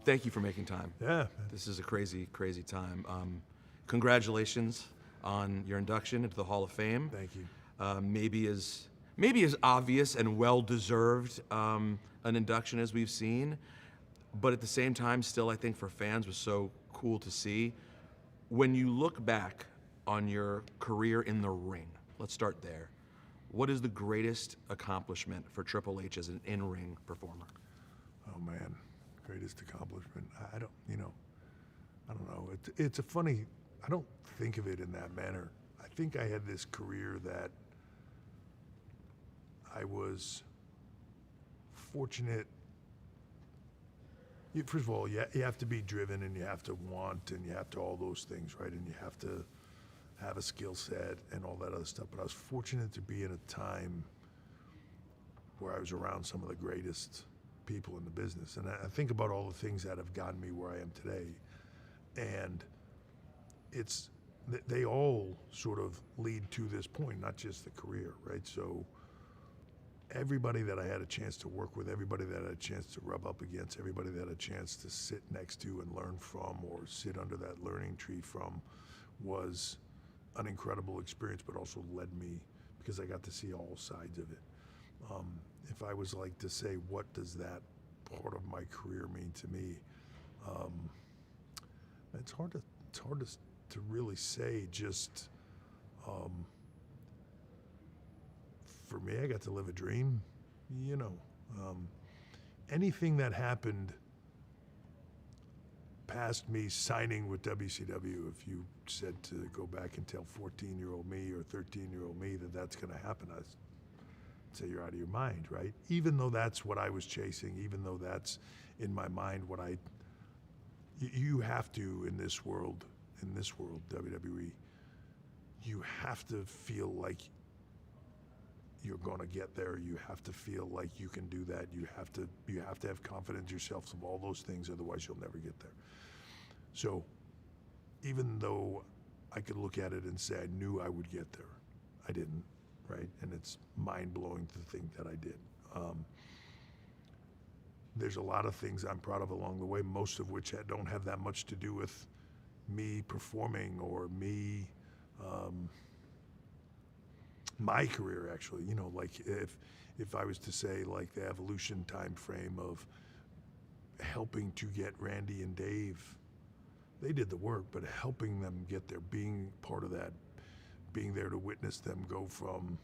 Thank you for making time. Yeah. This is a crazy, crazy time. Congratulations on your induction into the Hall of Fame. Thank you. Maybe as obvious and well-deserved an induction as we've seen, but at the same time, still, I think for fans was so cool to see. When you look back on your career in the ring, let's start there. What is the greatest accomplishment for Triple H as an in-ring performer? Oh man, greatest accomplishment. I don't know. It's a funny. I don't think of it in that manner. I think I had this career that I was fortunate. First of all, you have to be driven, and you have to want, and you have to all those things, right? And you have to have a skill set and all that other stuff. But I was fortunate to be in a time where I was around some of the greatest people in the business. And I think about all the things that have gotten me where I am today. And they all sort of lead to this point, not just the career, right? So everybody that I had a chance to work with, everybody that I had a chance to rub up against, everybody that I had a chance to sit next to and learn from or sit under that learning tree from was an incredible experience, but also led me because I got to see all sides of it. If I was like to say, what does that part of my career mean to me? It's hard to really say. Just for me, I got to live a dream. Anything that happened past me signing with WCW, if you said to go back and tell 14-year-old me or 13-year-old me that that's going to happen, I'd say you're out of your mind, right? Even though that's what I was chasing, even though that's in my mind what you have to in this world, WWE, you have to feel like you're going to get there. You have to feel like you can do that. You have to have confidence in yourself of all those things, otherwise you'll never get there. So even though I could look at it and say I knew I would get there, I didn't, right? And it's mind-blowing to think that I did. There's a lot of things I'm proud of along the way, most of which don't have that much to do with me performing or me, my career actually. Like if I was to say like the evolution time frame of helping to get Randy and Dave, they did the work, but helping them get there, being part of that, being there to witness them go from,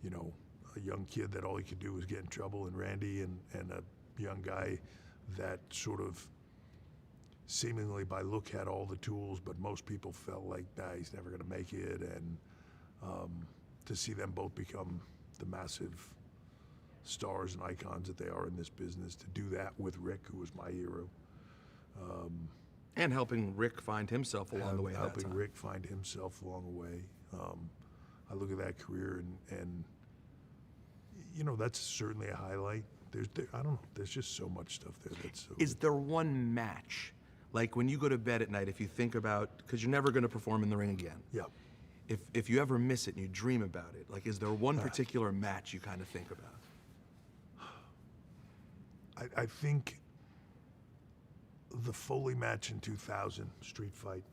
a young kid that all he could do was get in trouble, and Randy and a young guy that sort of seemingly by look had all the tools, but most people felt like, he's never going to make it. And to see them both become the massive stars and icons that they are in this business, to do that with Rick, who was my hero. And helping Rick find himself along the way. Helping Rick find himself along the way. I look at that career and that's certainly a highlight. I don't know. There's just so much stuff there. Is there one match, like when you go to bed at night, if you think about, because you're never going to perform in the ring again. Yeah. If you ever miss it and you dream about it, like is there one particular match you kind of think about? I think the Foley match in 2000, Street Fight,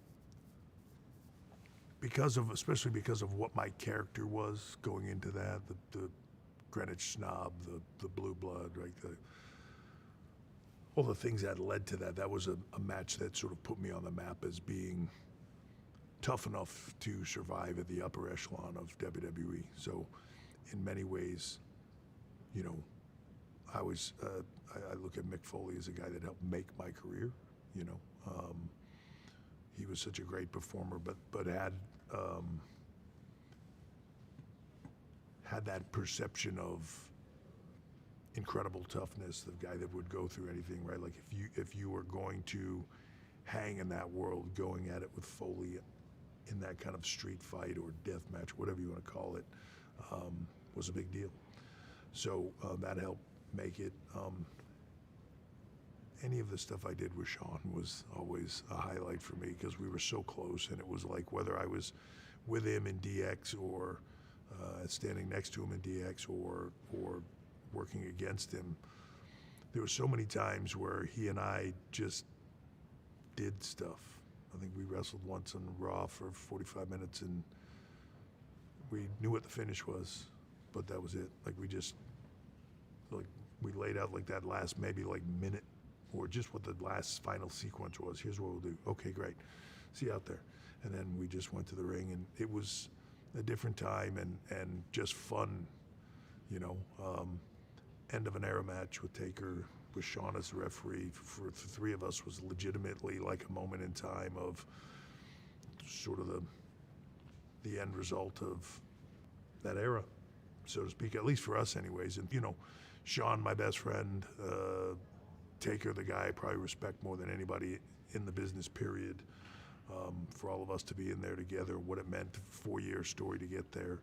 especially because of what my character was going into that, the Greenwich Snob, the Blue Blood, right? All the things that led to that. That was a match that sort of put me on the map as being tough enough to survive at the upper echelon of WWE. So in many ways, I look at Mick Foley as a guy that helped make my career. He was such a great performer, but had that perception of incredible toughness, the guy that would go through anything, right? Like if you were going to hang in that world, going at it with Foley in that kind of street fight or death match, whatever you want to call it, was a big deal. So that helped make it. Any of the stuff I did with Shawn was always a highlight for me because we were so close, and it was like whether I was with him in DX or standing next to him in DX or working against him, there were so many times where he and I just did stuff. I think we wrestled once on Raw for 45 minutes, and we knew what the finish was, but that was it. Like we laid out like that last maybe like minute, or just what the last final sequence was. Here's what we'll do. Okay, great. See you out there. And then we just went to the ring, and it was a different time and just fun, you know. End of an era match with Taker, with Shawn as the referee, for the three of us was legitimately like a moment in time of sort of the end result of that era, so to speak, at least for us anyways. And, you know, Shawn, my best friend, Taker, the guy I probably respect more than anybody in the business, period. For all of us to be in there together, what it meant, 4-year story to get there.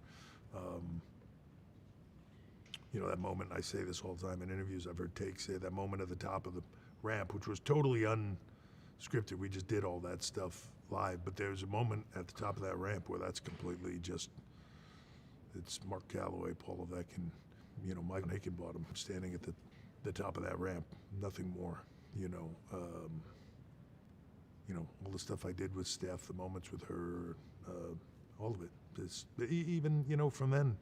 You know, that moment, I say this all the time in interviews, I've heard Take say that moment at the top of the ramp, which was totally unscripted. We just did all that stuff live. But there's a moment at the top of that ramp where that's completely just, it's Mark Calloway, Paul Levesque, and, you know, Mike Hickenbottom standing at the top of that ramp. Nothing more, you know. You know, all the stuff I did with Steph, the moments with her, all of it. Even, you know, from then,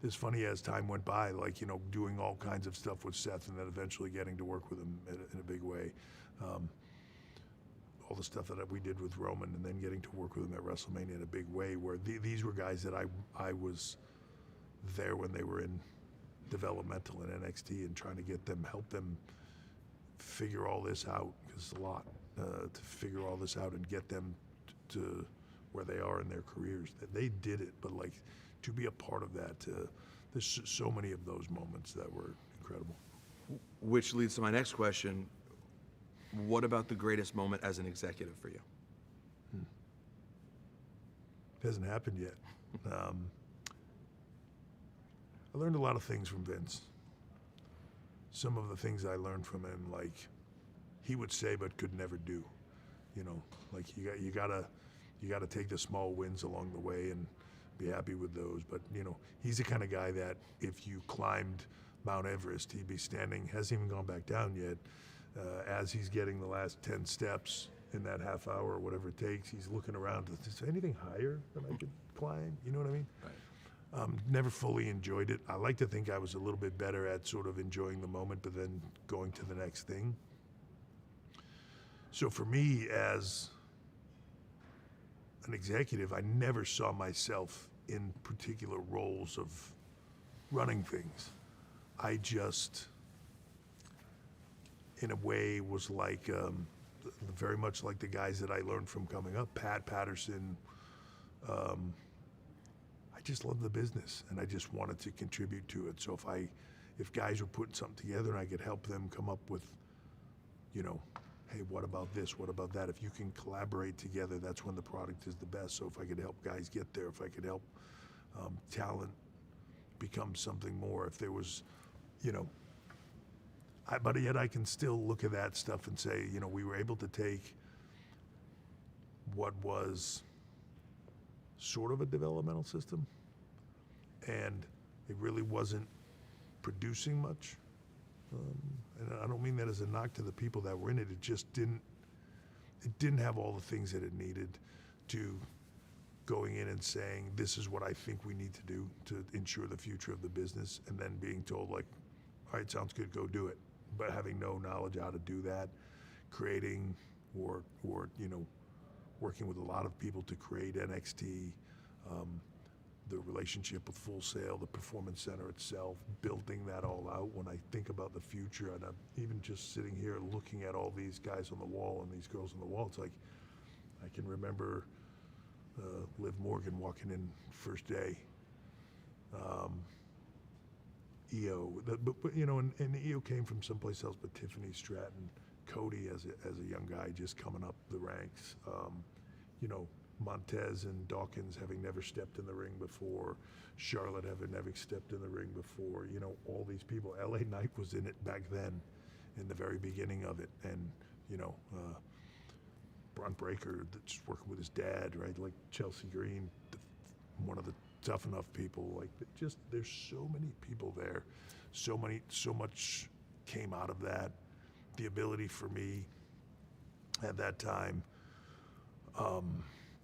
it's funny as time went by, like, you know, doing all kinds of stuff with Seth and then eventually getting to work with him in a big way. All the stuff that we did with Roman and then getting to work with him at WrestleMania in a big way, where these were guys that I was there when they were in developmental in NXT and trying to get them, help them figure all this out, because it's a lot to figure all this out and get them to where they are in their careers. They did it, but like, to be a part of that, there's so many of those moments that were incredible. Which leads to my next question. What about the greatest moment as an executive for you? It hasn't happened yet. I learned a lot of things from Vince. Some of the things I learned from him, like, he would say but could never do. You know, like, you gotta take the small wins along the way and be happy with those. But, you know, he's the kind of guy that if you climbed Mount Everest, he'd be standing, hasn't even gone back down yet, as he's getting the last 10 steps in that half hour or whatever it takes, he's looking around, is there anything higher that I could climb? You know what I mean? Right. Never fully enjoyed it. I like to think I was a little bit better at sort of enjoying the moment, but then going to the next thing. So for me, as an executive, I never saw myself in particular roles of running things. I just, in a way, was like, very much like the guys that I learned from coming up, Pat Patterson. I just love the business, and I just wanted to contribute to it. So if guys were putting something together and I could help them come up with, you know, hey, what about this? What about that? If you can collaborate together, that's when the product is the best. So if I could help guys get there, if I could help talent become something more, if there was, you know, but yet I can still look at that stuff and say, you know, we were able to take what was sort of a developmental system, and it really wasn't producing much. And I don't mean that as a knock to the people that were in it. It just didn't have all the things that it needed to going in and saying, this is what I think we need to do to ensure the future of the business, and then being told, like, all right, sounds good, go do it. But having no knowledge how to do that, creating or you know, working with a lot of people to create NXT, the relationship with Full Sail, the Performance Center itself, building that all out. When I think about the future, and I'm even just sitting here looking at all these guys on the wall and these girls on the wall, it's like, I can remember Liv Morgan walking in first day, EO, but you know, and EO came from someplace else, but Tiffany Stratton, Cody as a young guy just coming up the ranks, you know, Montez and Dawkins having never stepped in the ring before, Charlotte having never stepped in the ring before, you know, all these people. LA Knight was in it back then, in the very beginning of it, and, you know, Bron Breakker, that's working with his dad, right? Like Chelsea Green, one of the tough enough people. Like, just, there's so many people there, so much came out of that, the ability for me at that time,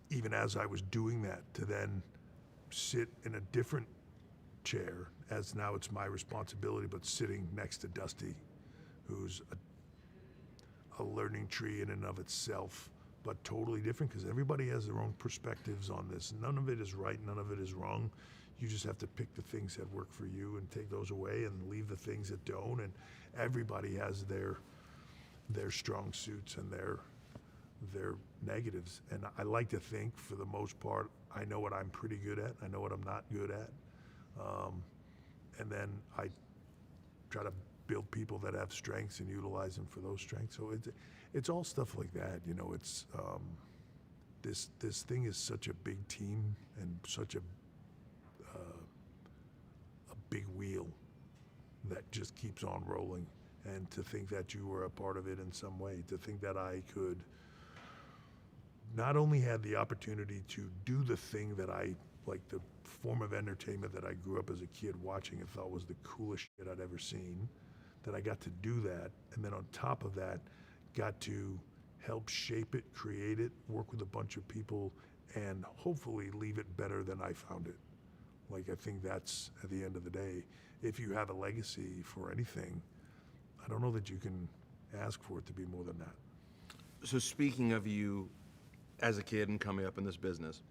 even as I was doing that, to then sit in a different chair, as now it's my responsibility, but sitting next to Dusty, who's a learning tree in and of itself, but totally different because everybody has their own perspectives on this. None of it is right, none of it is wrong. You just have to pick the things that work for you and take those away and leave the things that don't. And everybody has their strong suits and their negatives. And I like to think, for the most part, I know what I'm pretty good at. I know what I'm not good at. And then I try to build people that have strengths and utilize them for those strengths. So it's all stuff like that. You know, it's this thing is such a big team and such a big wheel that just keeps on rolling. And to think that you were a part of it in some way, to think that I could not only have the opportunity to do the thing that I, like the form of entertainment that I grew up as a kid watching and thought was the coolest shit I'd ever seen, that I got to do that, and then on top of that, got to help shape it, create it, work with a bunch of people, and hopefully leave it better than I found it. Like, I think that's, at the end of the day, if you have a legacy for anything, I don't know that you can ask for it to be more than that. So speaking of you as a kid and coming up in this business,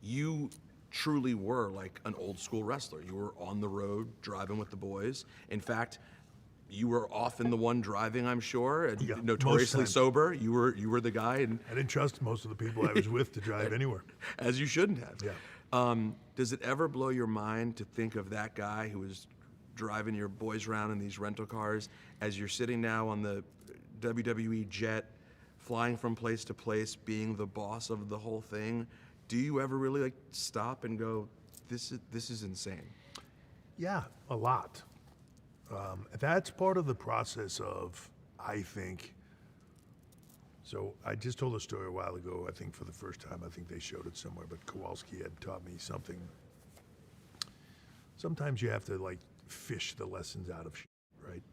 you truly were like an old school wrestler. You were on the road driving with the boys. In fact, you were often the one driving, I'm sure, and Yeah, notoriously most times. sober. You were the guy, and I didn't trust most of the people I was with to drive anywhere. as you shouldn't have. Yeah. Does it ever blow your mind to think of that guy who was driving your boys around in these rental cars as you're sitting now on the WWE jet, flying from place to place, being the boss of the whole thing? Do you ever really like stop and go, this is insane? Yeah, a lot. That's part of the process of, I think. So I just told a story a while ago, I think for the first time, I think they showed it somewhere, but Kowalski had taught me something. Sometimes you have to like fish the lessons out of shit, right?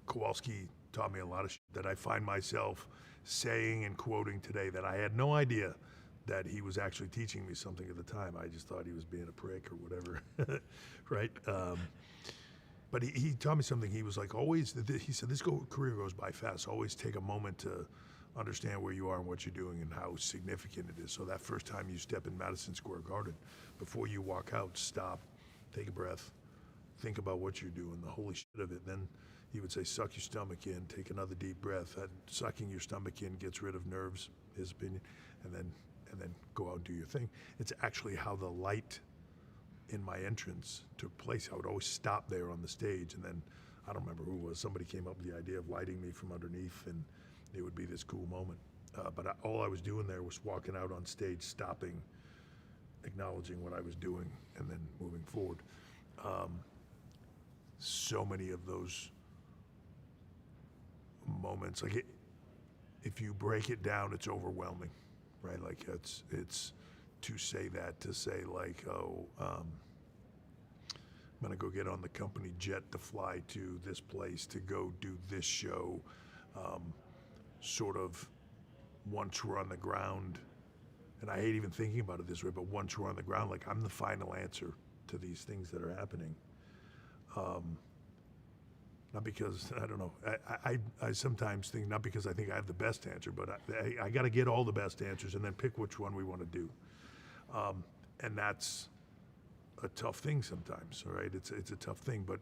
Kowalski taught me a lot of shit that I find myself saying and quoting today that I had no idea that he was actually teaching me something at the time. I just thought he was being a prick or whatever, right? But he taught me something. He was like, always, he said, this career goes by fast. Always take a moment to understand where you are and what you're doing and how significant it is. So that first time you step in Madison Square Garden, before you walk out, stop, take a breath, think about what you're doing, the holy shit of it. Then he would say, suck your stomach in, take another deep breath. That sucking your stomach in gets rid of nerves, his opinion, and then go out and do your thing. It's actually how the light in my entrance took place. I would always stop there on the stage, and then I don't remember who it was. Somebody came up with the idea of lighting me from underneath, and it would be this cool moment. But all I was doing there was walking out on stage, stopping, acknowledging what I was doing, and then moving forward. So many of those moments, like if you break it down, it's overwhelming, right? Like it's to say that, to say like, oh, I'm gonna go get on the company jet to fly to this place to go do this show. Sort of once we're on the ground, and I hate even thinking about it this way, but once we're on the ground, like I'm the final answer to these things that are happening. Not because, I don't know, I sometimes think, not because I think I have the best answer, but I got to get all the best answers and then pick which one we want to do. And that's a tough thing sometimes, right? It's a tough thing, but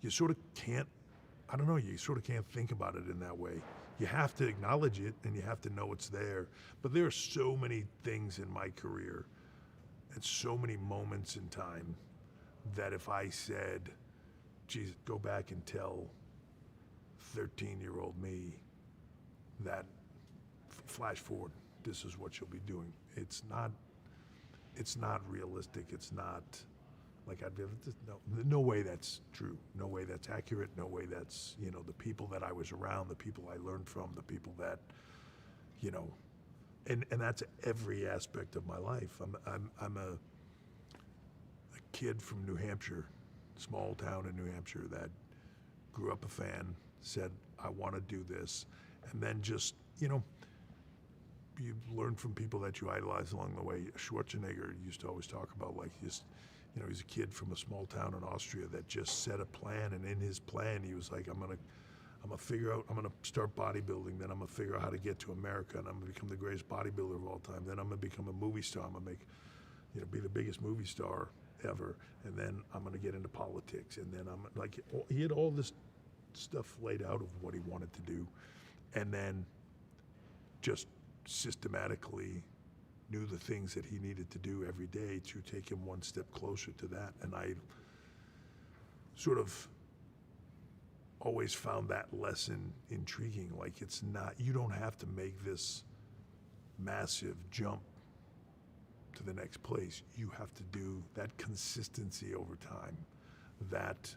you sort of can't, I don't know, you sort of can't think about it in that way. You have to acknowledge it and you have to know it's there. But there are so many things in my career and so many moments in time that if I said, geez, go back and tell 13-year-old me that, flash forward, this is what you'll be doing. It's not realistic. It's not like I'd be able to, no way that's true. No way that's accurate. No way that's, the people that I was around, the people I learned from, the people that, and that's every aspect of my life. I'm a kid from New Hampshire small town in New Hampshire that grew up a fan, said, I want to do this. And then just, you learn from people that you idolize along the way. Schwarzenegger used to always talk about, like, just, he's a kid from a small town in Austria that just set a plan, and in his plan, he was like, I'm gonna start bodybuilding, then I'm gonna figure out how to get to America, and I'm gonna become the greatest bodybuilder of all time, then I'm gonna become a movie star, I'm gonna be the biggest movie star ever, and then I'm gonna get into politics, and then he had all this stuff laid out of what he wanted to do, and then just systematically knew the things that he needed to do every day to take him one step closer to that. And I sort of always found that lesson intriguing. Like, you don't have to make this massive jump to the next place. You have to do that consistency over time, that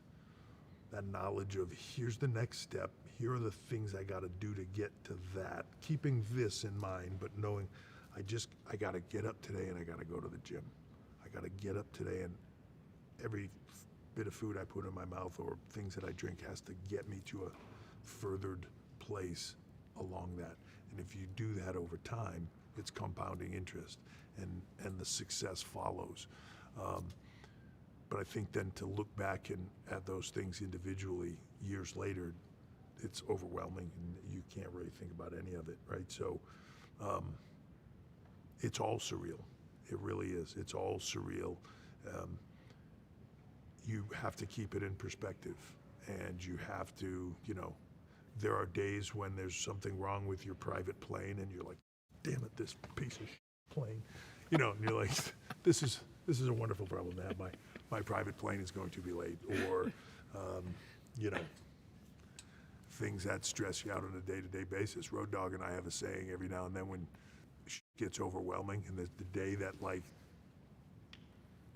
knowledge of, here's the next step, here are the things I got to do to get to that, keeping this in mind, but knowing I got to get up today and I got to go to the gym. I got to get up today, and every bit of food I put in my mouth or things that I drink has to get me to a furthered place along that. And if you do that over time, it's compounding interest, and the success follows. But I think then to look back at those things individually years later, it's overwhelming, and you can't really think about any of it, right? So it's all surreal. It really is. It's all surreal. You have to keep it in perspective, and you have to, there are days when there's something wrong with your private plane, and you're like, damn it, this piece of plane, and you're like, this is a wonderful problem to have. My private plane is going to be late, or, things that stress you out on a day-to-day basis. Road Dogg and I have a saying every now and then when shit gets overwhelming, and the day that, like,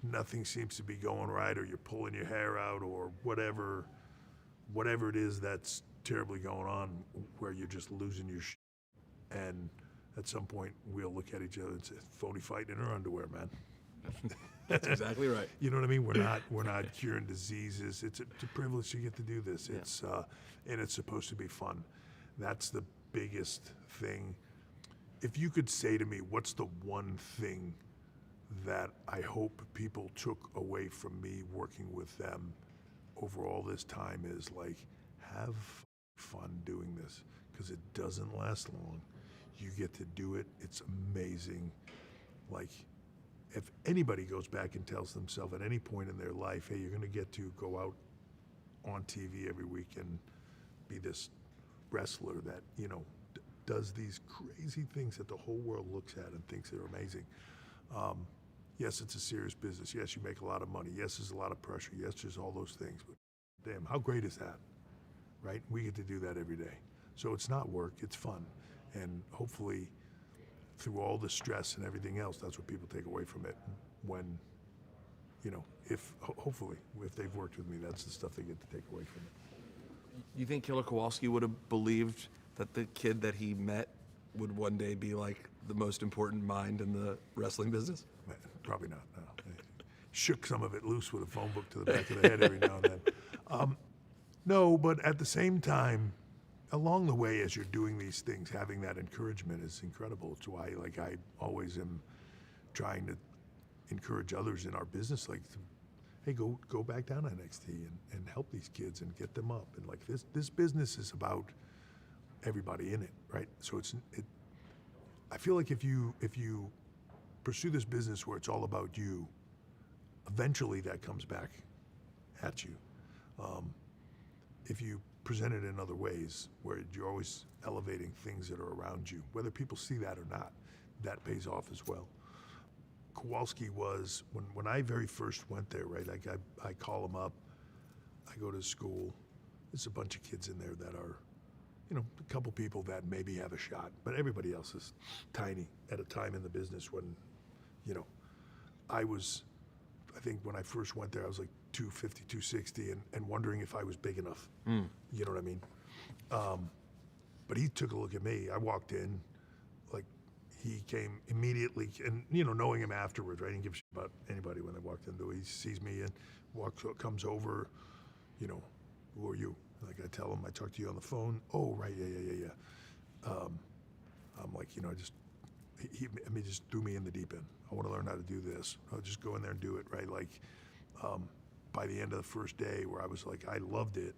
nothing seems to be going right, or you're pulling your hair out, or whatever it is that's terribly going on, where you're just losing your shit. And at some point, we'll look at each other and say, phony fighting in her underwear, man. That's exactly right. You know what I mean? We're not curing diseases. It's a privilege to get to do this. Yeah. And it's supposed to be fun. That's the biggest thing. If you could say to me, what's the one thing that I hope people took away from me working with them over all this time, is, like, have fun doing this, because it doesn't last long. You get to do it. It's amazing. Like, if anybody goes back and tells themselves at any point in their life, hey, you're going to get to go out on TV every week and be this wrestler that, does these crazy things that the whole world looks at and thinks are amazing. Yes, it's a serious business. Yes, you make a lot of money. Yes, there's a lot of pressure. Yes, there's all those things. But damn, how great is that, right? We get to do that every day. So it's not work, it's fun. And hopefully, through all the stress and everything else, that's what people take away from it when, hopefully, if they've worked with me, that's the stuff they get to take away from it. You think Killer Kowalski would have believed that the kid that he met would one day be, like, the most important mind in the wrestling business? Probably not, no. Shook some of it loose with a phone book to the back of the head every now and then. No, but at the same time, along the way, as you're doing these things, having that encouragement is incredible. It's why, like, I always am trying to encourage others in our business, like, hey, go back down to NXT and help these kids and get them up. And, like, this business is about everybody in it, right? So I feel like if you pursue this business where it's all about you, eventually that comes back at you. If you present it in other ways, where you're always elevating things that are around you, whether people see that or not, that pays off as well. Kowalski was, when I very first went there, right, like I call him up, I go to school, there's a bunch of kids in there that are, a couple people that maybe have a shot, but everybody else is tiny at a time in the business when, I think when I first went there, I was like 250, 260 and wondering if I was big enough. You know what I mean? But he took a look at me. I walked in, like, he came immediately, and knowing him afterwards, right? He didn't give a shit about anybody when they walked in the door. He sees me and comes over, who are you? Like I tell him, I talked to you on the phone. Oh, right, yeah. I'm like, he just threw me in the deep end. I want to learn how to do this. I'll just go in there and do it, right? Like, by the end of the first day, where I was like, I loved it,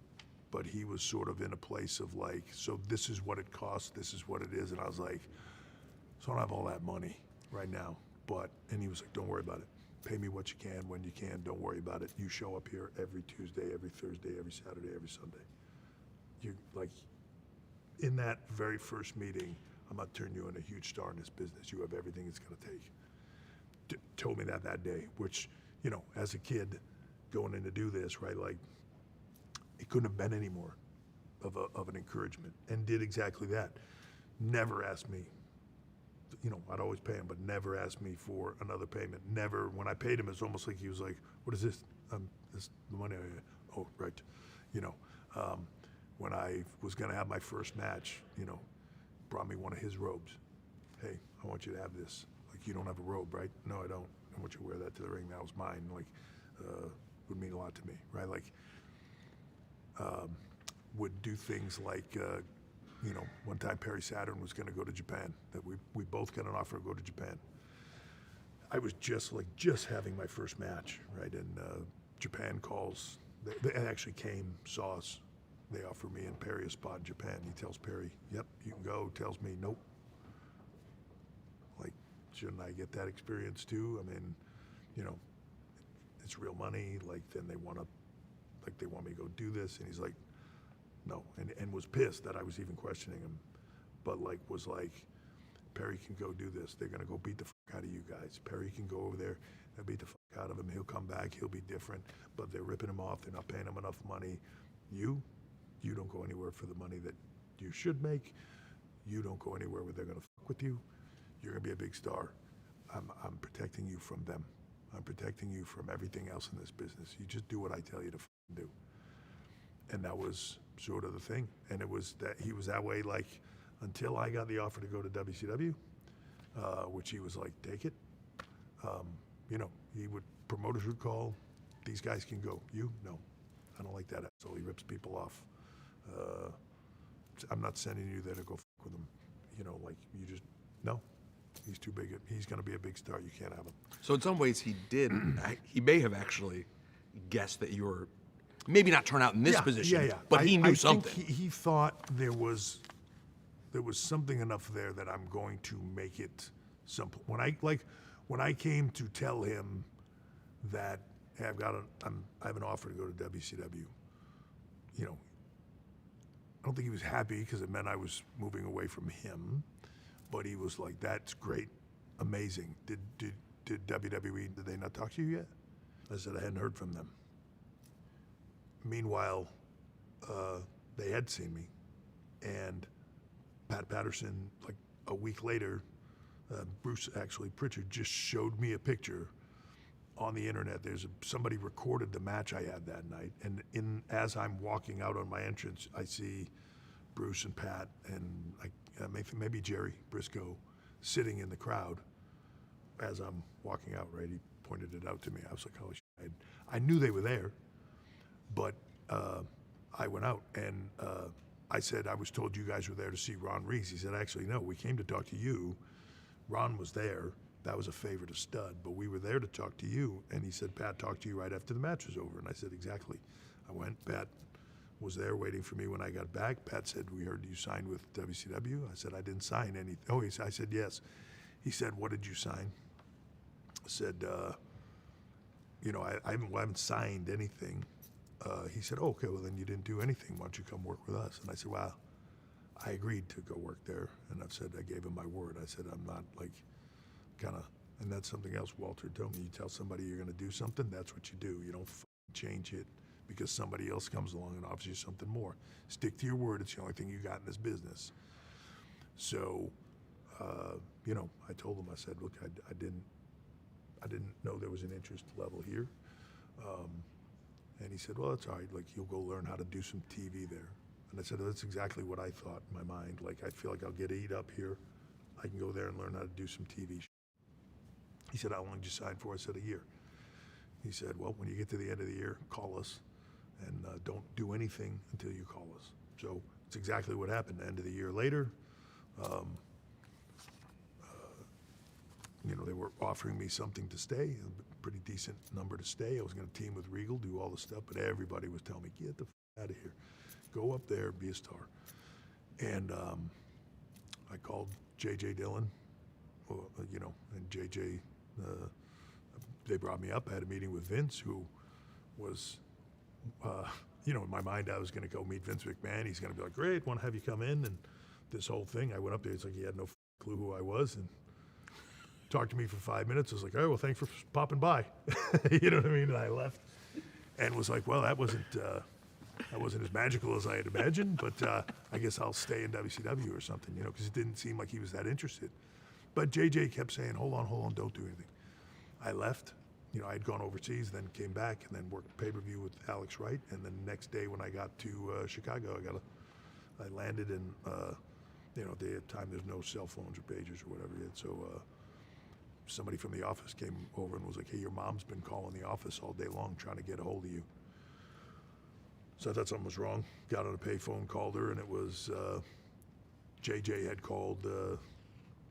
but he was sort of in a place of like, so this is what it costs, this is what it is, and I was like, so I don't have all that money right now, and he was like, don't worry about it. Pay me what you can, when you can, don't worry about it. You show up here every Tuesday, every Thursday, every Saturday, every Sunday. You, like, in that very first meeting, I'm not turning you into a huge star in this business. You have everything it's gonna take. Told me that day, which, as a kid going in to do this, right, like, it couldn't have been any more of an encouragement, and did exactly that. Never asked me, I'd always pay him, but never asked me for another payment. Never, when I paid him, it's almost like he was like, what is this? This the money, oh, right. When I was gonna have my first match, brought me one of his robes. Hey, I want you to have this. Like, you don't have a robe, right? No, I don't. I want you to wear that to the ring. That was mine. Like, would mean a lot to me, right? Like, would do things like, one time Perry Saturn was going to go to Japan. That we both got an offer to go to Japan. I was just having my first match, right? And Japan calls. They actually came, saw us. They offer me and Perry a spot in Japan. He tells Perry, "Yep, you can go." Tells me, "Nope." Like, shouldn't I get that experience too? I mean, it's real money. Like, then they want me to go do this, and he's like, no, and was pissed that I was even questioning him, but was like, Perry can go do this. They're gonna go beat the fuck out of you guys. Perry can go over there and beat the fuck out of him. He'll come back. He'll be different, but they're ripping him off. They're not paying him enough money. You don't go anywhere for the money that you should make. You don't go anywhere where they're gonna fuck with you. You're gonna be a big star. I'm protecting you from them. I'm protecting you from everything else in this business. You just do what I tell you to do. And that was sort of the thing. And it was that he was that way, like, until I got the offer to go to WCW, which he was like, take it. Promoters would call, these guys can go. You? No. I don't like that asshole. He rips people off. I'm not sending you there to go fuck with him. You just, no. He's too big. He's going to be a big star. You can't have him. So in some ways, he may have actually guessed that you were maybe not turn out in this position, but he knew something. Think he thought there was something enough there that I'm going to make it simple. When I came to tell him that, hey, I have an offer to go to WCW, I don't think he was happy because it meant I was moving away from him, but he was like, that's great, amazing. Did WWE, did they not talk to you yet? I said I hadn't heard from them. Meanwhile, they had seen me, and Pat Patterson, like a week later, Bruce Pritchard just showed me a picture on the internet. Somebody recorded the match I had that night, and as I'm walking out on my entrance, I see Bruce and Pat and maybe Jerry Briscoe sitting in the crowd as I'm walking out. Right, he pointed it out to me. I was like, "Oh shit!" I knew they were there, but I went out and I said, "I was told you guys were there to see Ron Reis." He said, "Actually, no. We came to talk to you. Ron was there. That was a favor to Stud, but we were there to talk to you." And he said, "Pat talked to you right after the match was over." And I said, "Exactly." I went. Pat was there waiting for me when I got back. Pat said, "We heard you signed with WCW." I said, "I didn't sign anything." Oh, I said, "Yes." He said, "What did you sign?" I said, I haven't signed anything." He said, "Oh, okay, well then you didn't do anything. Why don't you come work with us?" And I said, "Well, I agreed to go work there." And I've said, I gave him my word. I said, I'm not like and that's something else Walter told me. You tell somebody you're going to do something, that's what you do. You don't change it because somebody else comes along and offers you something more. Stick to your word. It's the only thing you got in this business. So, I told him, I said, look, I didn't know there was an interest level here. And he said, well, that's all right. Like, you'll go learn how to do some TV there. And I said, that's exactly what I thought in my mind. Like, I feel like I'll get eat up here. I can go there and learn how to do some TV. He said, how long did you sign for? I said, a year. He said, well, when you get to the end of the year, call us, and don't do anything until you call us. So it's exactly what happened. End of the year later, they were offering me something to stay, a pretty decent number to stay. I was going to team with Regal, do all the stuff, but everybody was telling me, get the out of here. Go up there, be a star. And I called J.J. Dillon, and J.J., they brought me up. I had a meeting with Vince, who was, in my mind, I was going to go meet Vince McMahon. He's going to be like, great, want to have you come in. And this whole thing, I went up there. It's like he had no clue who I was. And talked to me for 5 minutes. I was like, oh, well, thanks for popping by. You know what I mean? And I left and was like, well, that wasn't as magical as I had imagined, but I guess I'll stay in WCW or something, because it didn't seem like he was that interested. But JJ kept saying, hold on, don't do anything. I left. I had gone overseas, then came back, and then worked pay-per-view with Alex Wright. And then the next day when I got to Chicago, I landed, and at the time there's no cell phones or pagers or whatever yet. So somebody from the office came over and was like, hey, your mom's been calling the office all day long trying to get a hold of you. So I thought something was wrong. Got on a payphone, called her, and it was JJ had called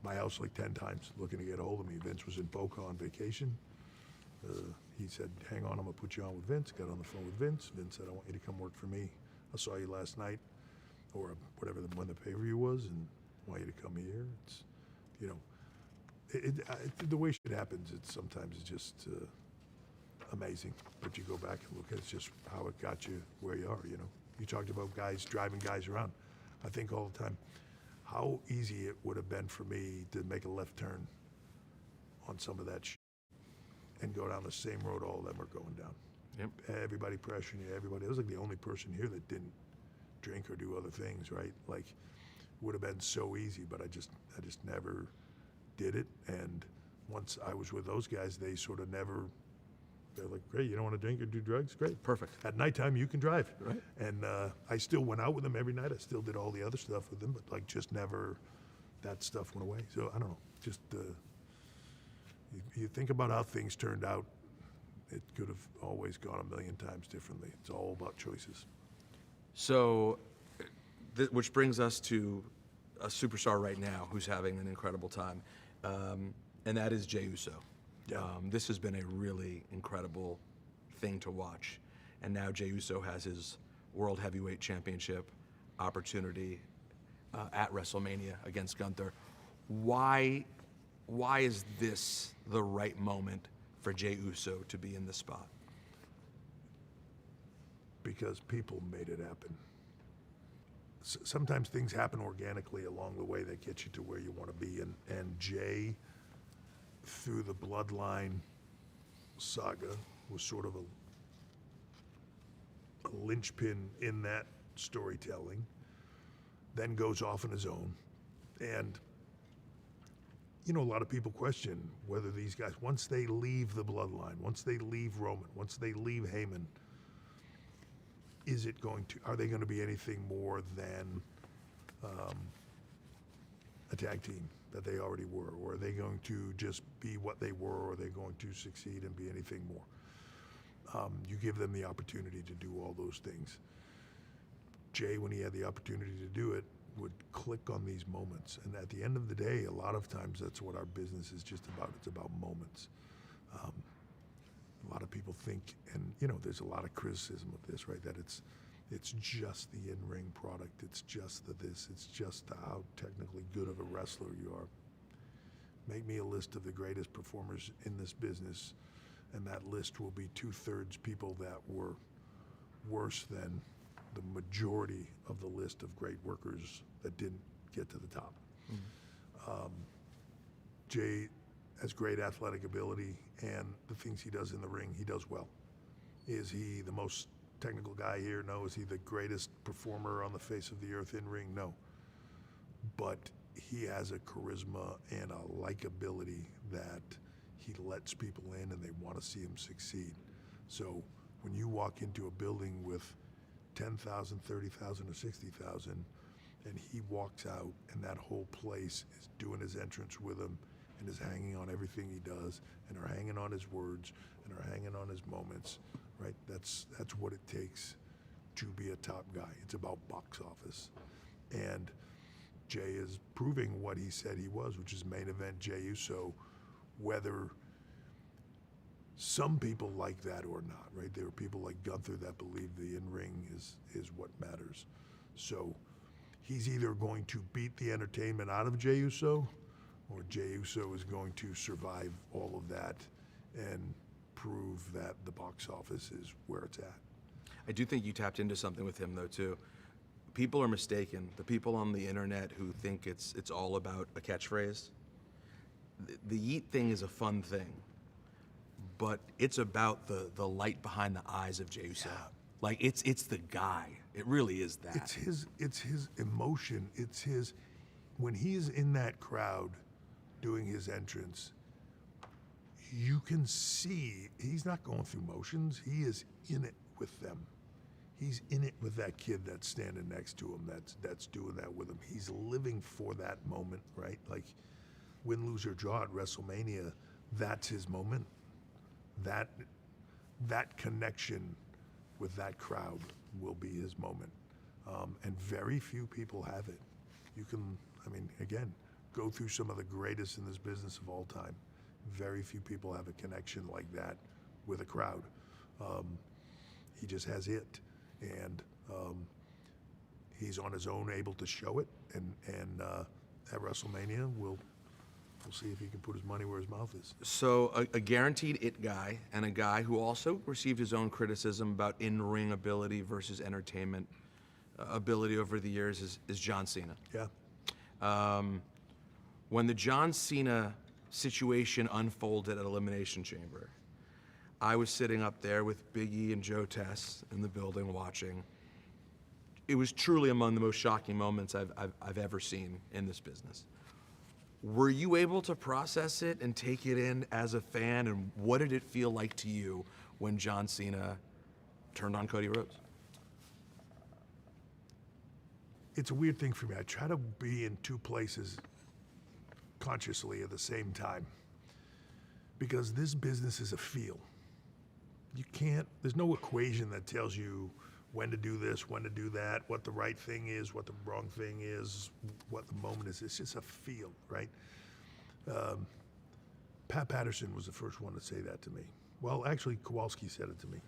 my house like 10 times looking to get a hold of me. Vince was in Boca on vacation. He said, hang on, I'm going to put you on with Vince. Got on the phone with Vince. Vince said, I want you to come work for me. I saw you last night, or whatever, when the pay-per-view was, and I want you to come here. It's, the way shit happens, sometimes it's just amazing. But you go back and look at it's just how it got you where you are, You talked about guys driving guys around. I think all the time how easy it would have been for me to make a left turn on some of that shit and go down the same road all of them are going down. Yep. Everybody pressuring you, everybody. I was like the only person here that didn't drink or do other things, right? Like, would have been so easy, but I just never did it. And once I was with those guys, they sort of never, they're like, great, you don't want to drink or do drugs? Great. Perfect. At nighttime, you can drive. Right. And I still went out with them every night. I still did all the other stuff with them, but like just never, that stuff went away. So I don't know, just you think about how things turned out, it could have always gone a million times differently. It's all about choices. So, which brings us to a superstar right now who's having an incredible time, and that is Jey Uso. Yeah. This has been a really incredible thing to watch, and now Jey Uso has his World Heavyweight Championship opportunity at WrestleMania against Gunther. Why is this the right moment for Jey Uso to be in this spot? Because people made it happen. Sometimes things happen organically along the way that get you to where you want to be. And Jey, through the Bloodline saga, was sort of a linchpin in that storytelling, then goes off on his own. And, a lot of people question whether these guys, once they leave the Bloodline, once they leave Roman, once they leave Heyman, are they going to be anything more than a tag team that they already were? Or are they going to just be what they were, or are they going to succeed and be anything more? You give them the opportunity to do all those things. Jey, when he had the opportunity to do it, would click on these moments. And at the end of the day, a lot of times that's what our business is just about. It's about moments. A lot of people think, and there's a lot of criticism of this, right? That it's just the in-ring product. It's just this. It's just how technically good of a wrestler you are. Make me a list of the greatest performers in this business, and that list will be 2/3 people that were worse than the majority of the list of great workers that didn't get to the top. Mm-hmm. Jey has great athletic ability, and the things he does in the ring, he does well. Is he the most technical guy here? No. Is he the greatest performer on the face of the earth in ring? No. But he has a charisma and a likability that he lets people in and they want to see him succeed. So when you walk into a building with 10,000, 30,000, or 60,000, and he walks out, and that whole place is doing his entrance with him, and is hanging on everything he does, and are hanging on his words, and are hanging on his moments, right? That's what it takes to be a top guy. It's about box office. And Jay is proving what he said he was, which is main event Jey Uso, whether some people like that or not, right? There are people like Gunther that believe the in-ring is what matters. So he's either going to beat the entertainment out of Jey Uso, or Jey Uso is going to survive all of that and prove that the box office is where it's at. I do think you tapped into something with him, though, too. People are mistaken. The people on the internet who think it's all about a catchphrase. The yeet thing is a fun thing, but it's about the light behind the eyes of Jey Uso. Yeah. Like, it's the guy. It really is that. It's his emotion. It's his, when he's in that crowd doing his entrance, you can see he's not going through motions. He is in it with them. He's in it with that kid that's standing next to him, that's doing that with him. He's living for that moment, right? Like, win, lose, or draw at WrestleMania, that's his moment. That connection with that crowd will be his moment. And very few people have it. You can, I mean, again, go through some of the greatest in this business of all time. Very few people have a connection like that with a crowd. He just has it. And he's on his own able to show it. And at WrestleMania, we'll see if he can put his money where his mouth is. So a guaranteed it guy, and a guy who also received his own criticism about in-ring ability versus entertainment ability over the years is John Cena. Yeah. When the John Cena situation unfolded at Elimination Chamber, I was sitting up there with Big E and Joe Tess in the building watching. It was truly among the most shocking moments I've ever seen in this business. Were you able to process it and take it in as a fan, and what did it feel like to you when John Cena turned on Cody Rhodes? It's a weird thing for me. I try to be in two places consciously at the same time, because this business is a feel. You can't, there's no equation that tells you when to do this, when to do that, what the right thing is, what the wrong thing is, what the moment is. It's just a feel, right? Pat Patterson was the first one to say that to me. Well, actually, Kowalski said it to me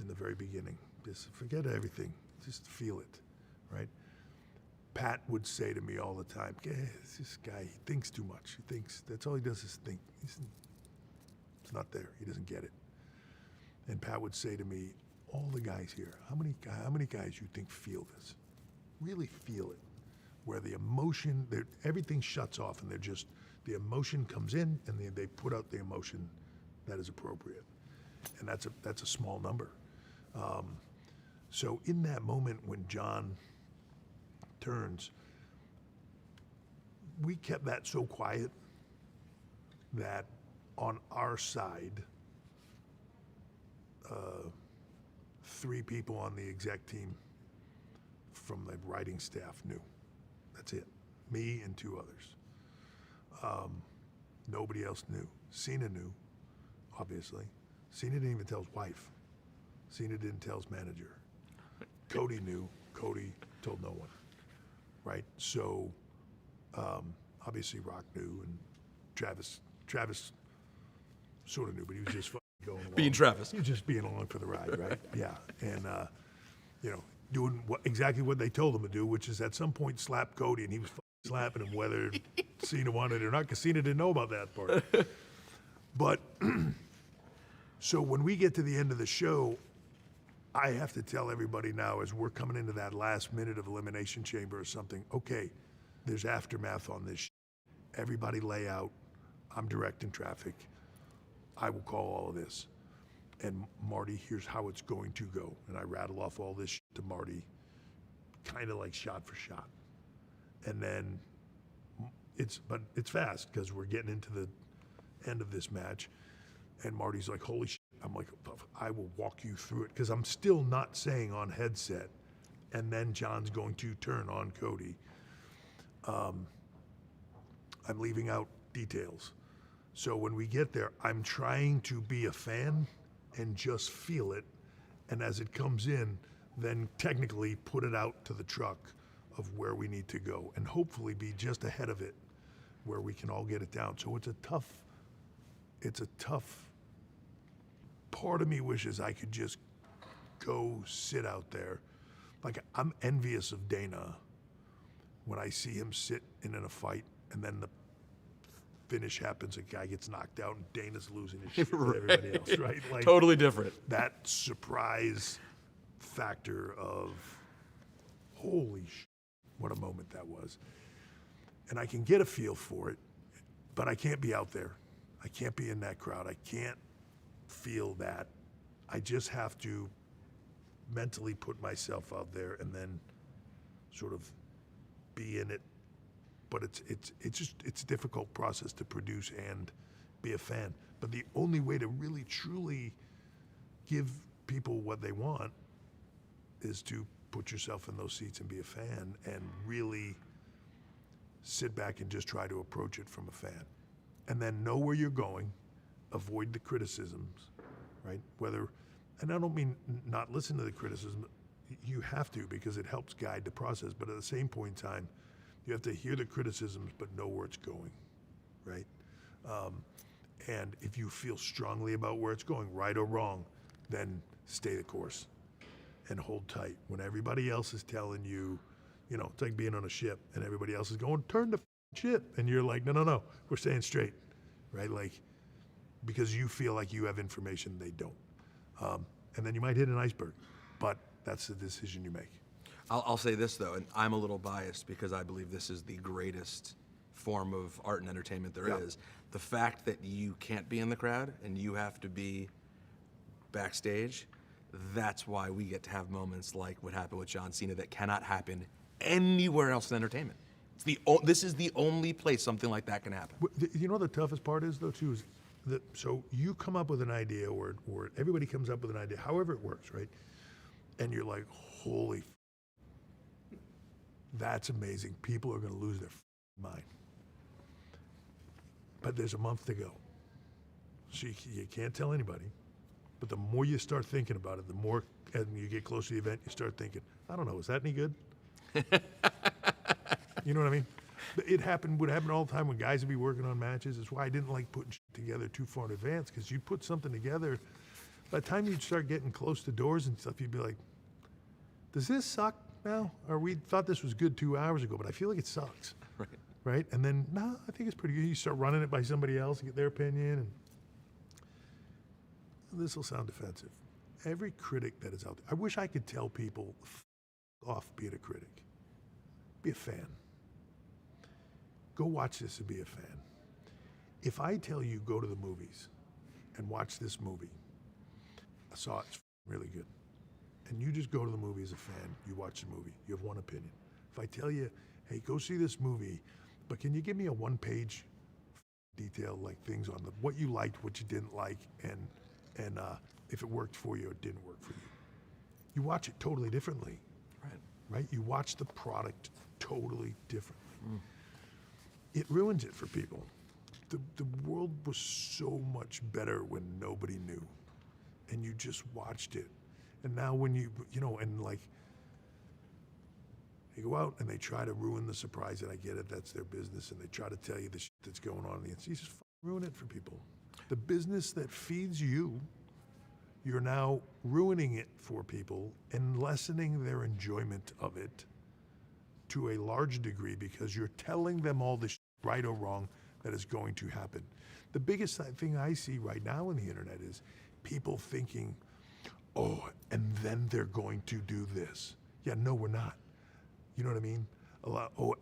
in the very beginning. Just forget everything, just feel it, right? Pat would say to me all the time, this guy, he thinks too much. He thinks, that's all he does is think. It's not there, he doesn't get it. And Pat would say to me, all the guys here, how many guys you think feel this? Really feel it. Where the emotion, everything shuts off and the emotion comes in and they put out the emotion that is appropriate. And that's a small number. So in that moment when John turns, we kept that so quiet that on our side, 3 people on the exec team from the writing staff knew. That's it. Me and 2 others. Nobody else knew. Cena knew, obviously. Cena didn't even tell his wife. Cena didn't tell his manager. Cody knew. Cody told no one. Right? So, obviously Rock knew, and Travis sort of knew, but he was just going along. Being Travis. He was just being along for the ride, right? Yeah. And, doing exactly what they told him to do, which is at some point slap Cody, and he was slapping him whether Cena wanted it or not, because Cena didn't know about that part. But, so when we get to the end of the show, I have to tell everybody now, as we're coming into that last minute of Elimination Chamber or something, okay, there's aftermath on this. Everybody lay out. I'm directing traffic. I will call all of this. And Marty, here's how it's going to go. And I rattle off all this to Marty, kind of like shot for shot. And then it's fast because we're getting into the end of this match. And Marty's like, holy shit. I'm like, I will walk you through it. Because I'm still not saying on headset and then John's going to turn on Cody. I'm leaving out details. So when we get there, I'm trying to be a fan and just feel it. And as it comes in, then technically put it out to the truck of where we need to go and hopefully be just ahead of it where we can all get it down. So it's a tough, part of me wishes I could just go sit out there. Like, I'm envious of Dana when I see him sit in a fight and then the finish happens, a guy gets knocked out and Dana's losing his shit with everybody else, right? Like, Totally different. that surprise factor of, holy shit, what a moment that was. And I can get a feel for it, but I can't be out there. I can't be in that crowd. I can't feel that. I just have to mentally put myself out there and then sort of be in it. But it's a difficult process to produce and be a fan. But the only way to really truly give people what they want is to put yourself in those seats and be a fan and really sit back and just try to approach it from a fan. And then know where you're going, avoid the criticisms, right? And I don't mean not listen to the criticism, you have to because it helps guide the process, but at the same point in time, you have to hear the criticisms but know where it's going, right? And if you feel strongly about where it's going, right or wrong, then stay the course and hold tight. When everybody else is telling you, it's like being on a ship and everybody else is going, turn the ship. And you're like, no, we're staying straight, right? Like, because you feel like you have information they don't. And then you might hit an iceberg, but that's the decision you make. I'll say this, though, and I'm a little biased because I believe this is the greatest form of art and entertainment there is. The fact that you can't be in the crowd and you have to be backstage, that's why we get to have moments like what happened with John Cena that cannot happen anywhere else in entertainment. This is the only place something like that can happen. You know what the toughest part is, though, too, is that so you come up with an idea or everybody comes up with an idea, however it works, right? And you're like, holy that's amazing. People are going to lose their mind. But there's a month to go. So you can't tell anybody. But the more you start thinking about it, the more, as you get closer to the event, you start thinking, I don't know, is that any good? You know what I mean? Would happen all the time when guys would be working on matches. It's why I didn't like putting shit together too far in advance, because you put something together, by the time you'd start getting close to doors and stuff, you'd be like, does this suck now? Or we thought this was good 2 hours ago, but I feel like it sucks. Right? And then, no, I think it's pretty good. You start running it by somebody else and get their opinion. And this will sound defensive. Every critic that is out there, I wish I could tell people, off being a critic. Be a fan. Go watch this and be a fan. If I tell you go to the movies and watch this movie, I saw it's really good, and you just go to the movie as a fan, you watch the movie, you have one opinion. If I tell you, hey, go see this movie, but can you give me a one-page detail, like things on what you liked, what you didn't like, and if it worked for you or didn't work for you. You watch it totally differently, right? You watch the product totally differently. It ruins it for people. The world was so much better when nobody knew, and you just watched it. And now when and like, they go out and they try to ruin the surprise, and I get it, that's their business, and they try to tell you the shit that's going on in the inside. You just ruin it for people. The business that feeds you, you're now ruining it for people and lessening their enjoyment of it to a large degree because you're telling them all the shit, right or wrong, that is going to happen. The biggest thing I see right now on the internet is people thinking, oh, and then they're going to do this. Yeah, no, we're not. You know what I mean?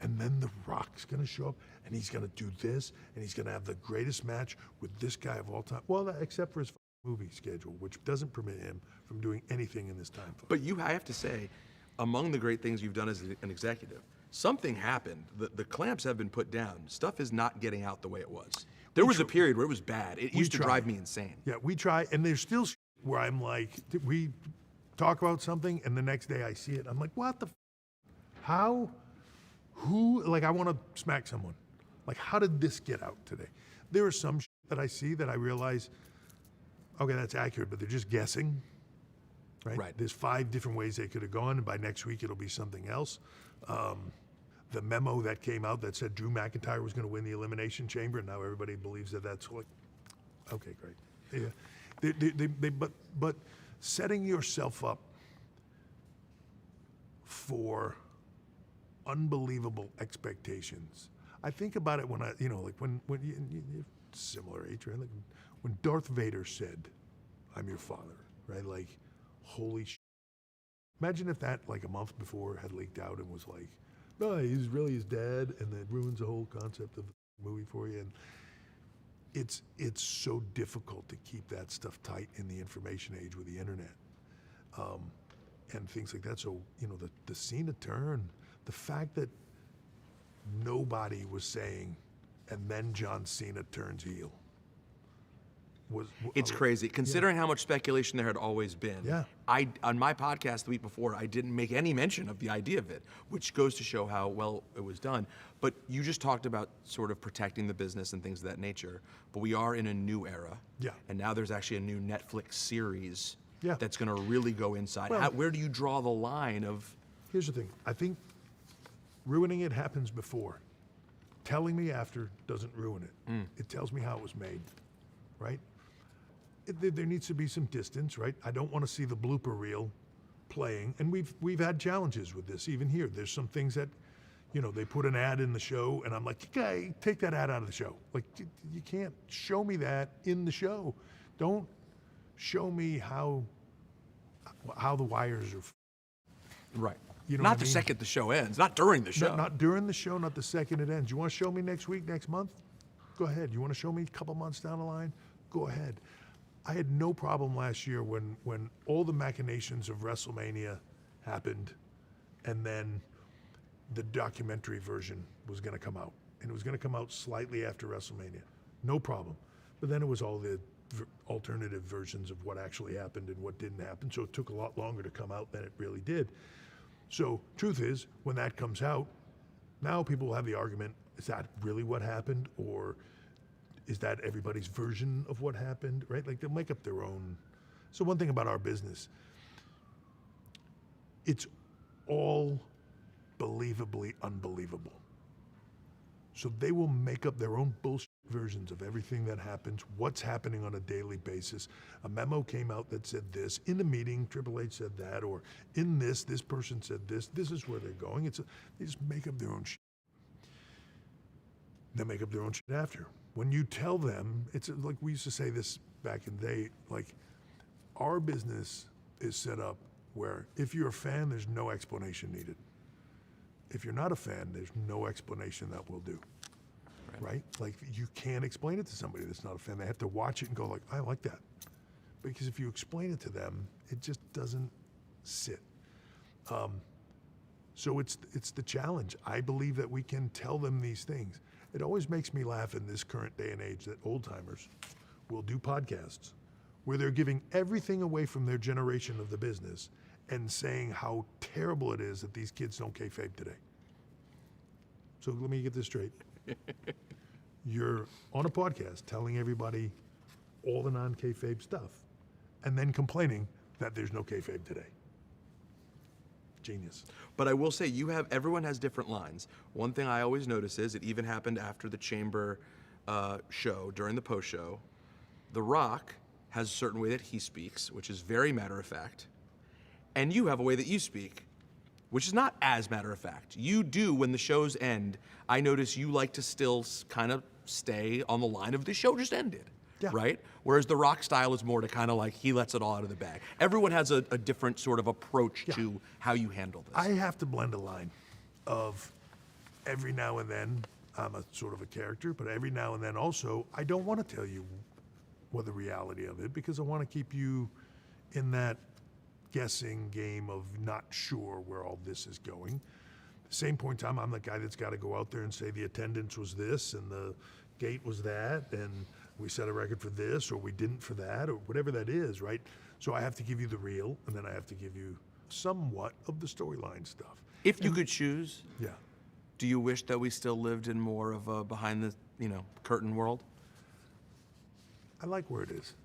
And then The Rock's gonna show up, and he's gonna do this, and he's gonna have the greatest match with this guy of all time. Well, except for his movie schedule, which doesn't permit him from doing anything in this time. But I have to say, among the great things you've done as an executive, something happened. The clamps have been put down. Stuff is not getting out the way it was. There was a period where it was bad. It used to drive me insane. Yeah, we try, and there's still where I'm like, talk about something, and the next day I see it. I'm like, what the? How? Who? Like, I want to smack someone. Like, how did this get out today? There are some that I see that I realize, okay, that's accurate, but they're just guessing. Right? There's 5 different ways they could have gone, and by next week it'll be something else. The memo that came out that said Drew McIntyre was going to win the Elimination Chamber, and now everybody believes that that's like, okay, great. Yeah. But setting yourself up for unbelievable expectations. I think about it when I, like when you're similar age, right? Like when Darth Vader said, "I'm your father," right? Like, holy shit. Imagine if that, like a month before, had leaked out and was like, no, he's really his dad, and that ruins the whole concept of the movie for you. And it's so difficult to keep that stuff tight in the information age with the internet, and things like that. So, the Cena turn, the fact that nobody was saying, and then John Cena turns heel. It's crazy, considering how much speculation there had always been. Yeah. On my podcast the week before, I didn't make any mention of the idea of it, which goes to show how well it was done. But you just talked about sort of protecting the business and things of that nature. But we are in a new era. Yeah. And now there's actually a new Netflix series Yeah. that's going to really go inside. Well, Where do you draw the line of... Here's the thing. I think ruining it happens before. Telling me after doesn't ruin it. It tells me how it was made, right? There needs to be some distance, right? I don't want to see the blooper reel playing. And we've had challenges with this, even here. There's some things that, they put an ad in the show, and I'm like, okay, take that ad out of the show. Like, you can't show me that in the show. Don't show me how the wires are. Right. You know Not what I the mean? second the show ends, not during the show. Not during the show, not the second it ends. You want to show me next week, next month? Go ahead. You want to show me a couple months down the line? Go ahead. I had no problem last year when all the machinations of WrestleMania happened, and then the documentary version was going to come out. And it was going to come out slightly after WrestleMania. No problem. But then it was all the alternative versions of what actually happened and what didn't happen. So it took a lot longer to come out than it really did. So truth is, when that comes out, now people will have the argument, is that really what happened? Or is that everybody's version of what happened, right? Like, they'll make up their own. So one thing about our business, it's all believably unbelievable. So they will make up their own bullshit versions of everything that happens, what's happening on a daily basis. A memo came out that said this, in the meeting, Triple H said that, or in this person said this is where they're going. They just make up their own shit. They make up their own shit after. When you tell them, it's like we used to say this back in the day, like, our business is set up where if you're a fan, there's no explanation needed. If you're not a fan, there's no explanation that will do, right? Like, you can't explain it to somebody that's not a fan. They have to watch it and go like, I like that. Because if you explain it to them, it just doesn't sit. So it's the challenge. I believe that we can tell them these things. It always makes me laugh in this current day and age that old timers will do podcasts where they're giving everything away from their generation of the business and saying how terrible it is that these kids don't kayfabe today. So let me get this straight. You're on a podcast telling everybody all the non-kayfabe stuff and then complaining that there's no kayfabe today. Genius. But I will say, everyone has different lines. One thing I always notice is, it even happened after the Chamber show, during the post show, The Rock has a certain way that he speaks, which is very matter of fact. And you have a way that you speak, which is not as matter of fact. You do, when the shows end, I notice you like to still kind of stay on the line of the show just ended. Yeah. Right? Whereas the Rock style is more to kind of like, he lets it all out of the bag. Everyone has a different sort of approach to how you handle this. I have to blend a line of every now and then I'm a sort of a character, but every now and then also I don't want to tell you what the reality of it, because I want to keep you in that guessing game of not sure where all this is going. At the same point in time, I'm the guy that's got to go out there and say the attendance was this and the gate was that, and we set a record for this, or we didn't for that, or whatever that is, right? So I have to give you the real, and then I have to give you somewhat of the storyline stuff. If you could choose, Yeah. do you wish that we still lived in more of a behind the curtain world? I like where it is.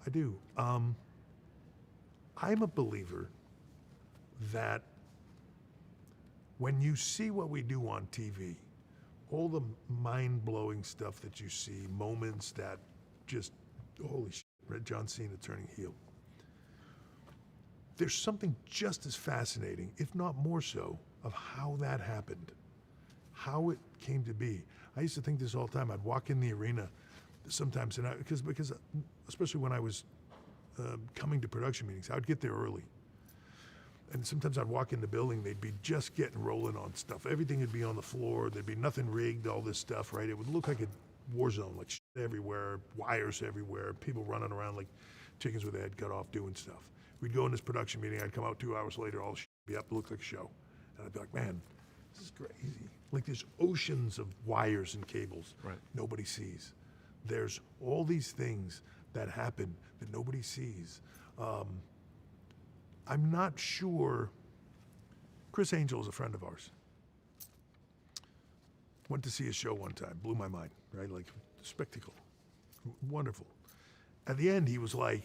I do. I'm a believer that when you see what we do on TV, all the mind-blowing stuff that you see, moments that just, holy shit, right? John Cena turning heel. There's something just as fascinating, if not more so, of how that happened, how it came to be. I used to think this all the time. I'd walk in the arena sometimes, and because especially when I was coming to production meetings, I would get there early. And sometimes I'd walk in the building, they'd be just getting rolling on stuff. Everything would be on the floor, there'd be nothing rigged, all this stuff, right? It would look like a war zone, like shit everywhere, wires everywhere, people running around like chickens with their head cut off doing stuff. We'd go in this production meeting, I'd come out 2 hours later, all the shit would be up, look like a show. And I'd be like, man, this is crazy. Like there's oceans of wires and cables Right. nobody sees. There's all these things that happen that nobody sees. I'm not sure. Chris Angel is a friend of ours. Went to see his show one time, blew my mind, right? Like, spectacle. Wonderful. At the end, he was like,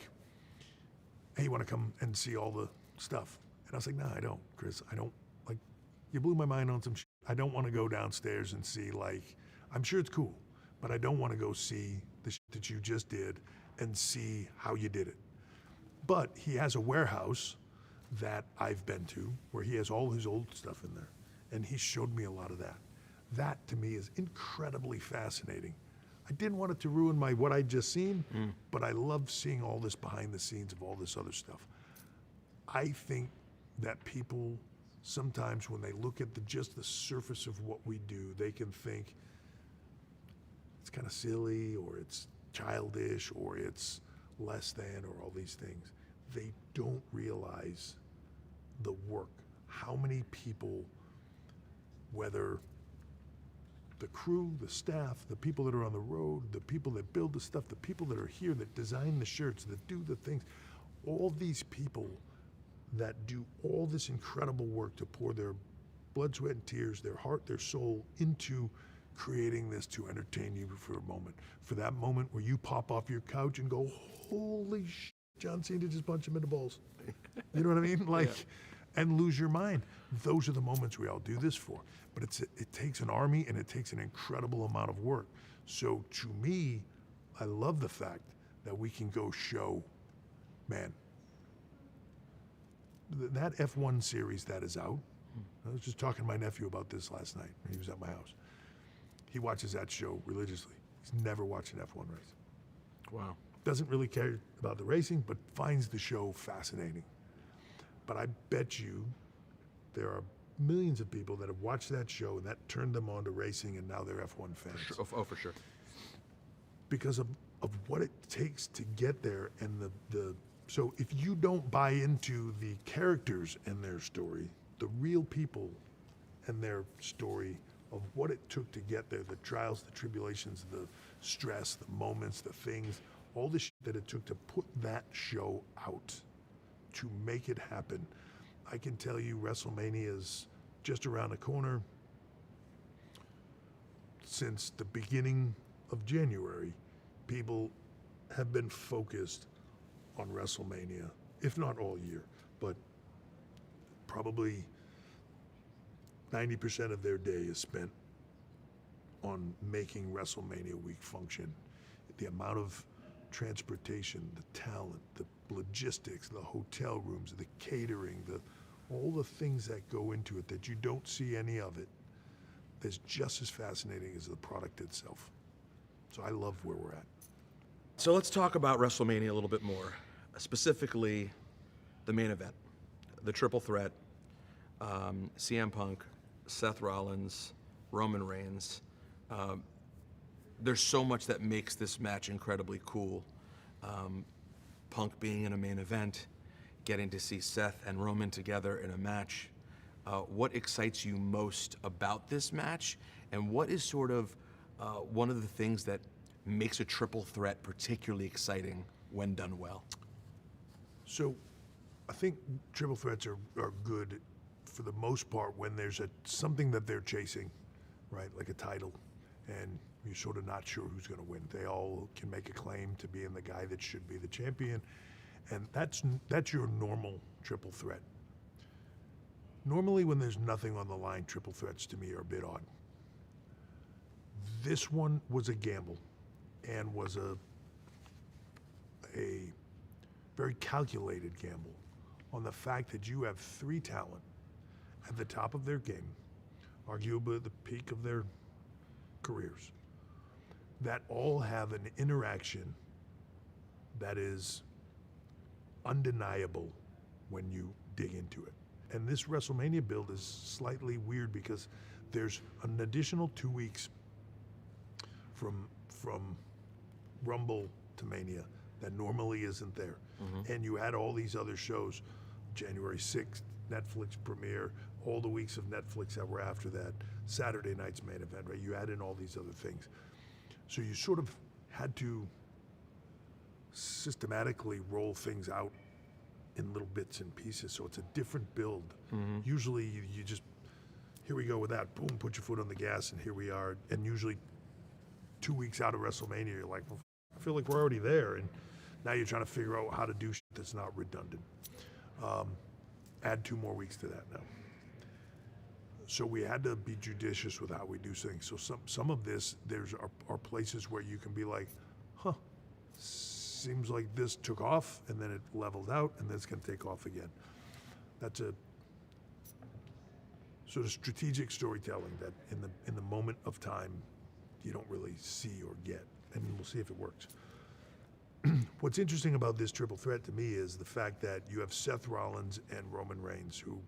hey, you want to come and see all the stuff? And I was like, no, I don't, Chris. I don't, like, you blew my mind on some shit. I don't want to go downstairs and see, like, I'm sure it's cool, but I don't want to go see the shit that you just did and see how you did it. But he has a warehouse that I've been to where he has all his old stuff in there. And he showed me a lot of that. That to me is incredibly fascinating. I didn't want it to ruin what I'd just seen, but I love seeing all this behind the scenes of all this other stuff. I think that people sometimes when they look at just the surface of what we do, they can think it's kind of silly or it's childish or it's less than or all these things. They don't realize the work, how many people, whether the crew, the staff, the people that are on the road, the people that build the stuff, the people that are here that design the shirts, that do the things, all these people that do all this incredible work to pour their blood, sweat, and tears, their heart, their soul into creating this to entertain you for a moment. For that moment where you pop off your couch and go, holy shit, John Cena just punched him in the balls. You know what I mean? Like, and lose your mind. Those are the moments we all do this for. But it takes an army and it takes an incredible amount of work. So to me, I love the fact that we can go show, man, that F1 series that is out. I was just talking to my nephew about this last night when he was at my house. He watches that show religiously. He's never watched an F1 race. Wow. Doesn't really care about the racing, but finds the show fascinating. But I bet you there are millions of people that have watched that show and that turned them on to racing and now they're F1 fans. For sure. Oh, for sure. Because of what it takes to get there and so if you don't buy into the characters and their story, the real people and their story of what it took to get there, the trials, the tribulations, the stress, the moments, the things, all the shit that it took to put that show out, to make it happen. I can tell you WrestleMania is just around the corner. Since the beginning of January, people have been focused on WrestleMania, if not all year, but probably 90% of their day is spent on making WrestleMania week function. The amount of transportation, the talent, the logistics, the hotel rooms, the catering, all the things that go into it that you don't see any of it, is just as fascinating as the product itself. So I love where we're at. So let's talk about WrestleMania a little bit more, specifically the main event, the triple threat, CM Punk, Seth Rollins, Roman Reigns. There's so much that makes this match incredibly cool. Punk being in a main event, getting to see Seth and Roman together in a match. What excites you most about this match, and what is sort of one of the things that makes a triple threat particularly exciting when done well? So I think triple threats are good for the most part when there's something that they're chasing, right? Like a title, and you're sort of not sure who's going to win. They all can make a claim to being the guy that should be the champion, and that's your normal triple threat. Normally when there's nothing on the line, triple threats to me are a bit odd. This one was a gamble and was a very calculated gamble on the fact that you have three talent at the top of their game, arguably at the peak of their careers, that all have an interaction that is undeniable when you dig into it. And this WrestleMania build is slightly weird because there's an additional 2 weeks from Rumble to Mania that normally isn't there. And you had all these other shows, January 6th, Netflix premiere, all the weeks of Netflix that were after that, Saturday night's main event, right? You add in all these other things. So you sort of had to systematically roll things out in little bits and pieces. So it's a different build. Usually you just, here we go with that, boom, put your foot on the gas, and here we are. And usually 2 weeks out of WrestleMania, you're like, well, I feel like we're already there. And now you're trying to figure out how to do shit that's not redundant. Add 2 more weeks to that now. So we had to be judicious with how we do things. So some of this, are places where you can be like, huh, seems like this took off and then it leveled out and then it's going to take off again. That's a sort of strategic storytelling that in the moment of time you don't really see or get, and we'll see if it works. What's interesting about this triple threat to me is the fact that you have Seth Rollins and Roman Reigns, who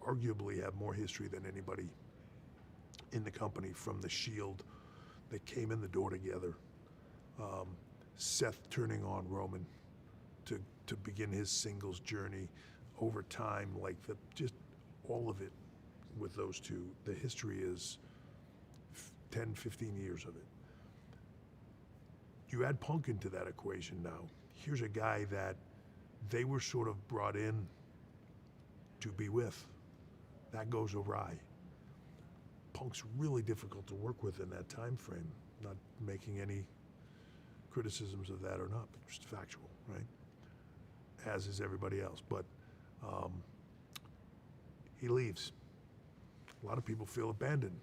arguably have more history than anybody in the company from the Shield. They came in the door together. Seth turning on Roman to begin his singles journey over time, like just all of it with those two. The history is 10, 15 years of it. You add Punk into that equation now. Here's a guy that they were sort of brought in to be with. That goes awry. Punk's really difficult to work with in that time frame. Not making any criticisms of that or not, but just factual, right? As is everybody else. But he leaves. A lot of people feel abandoned.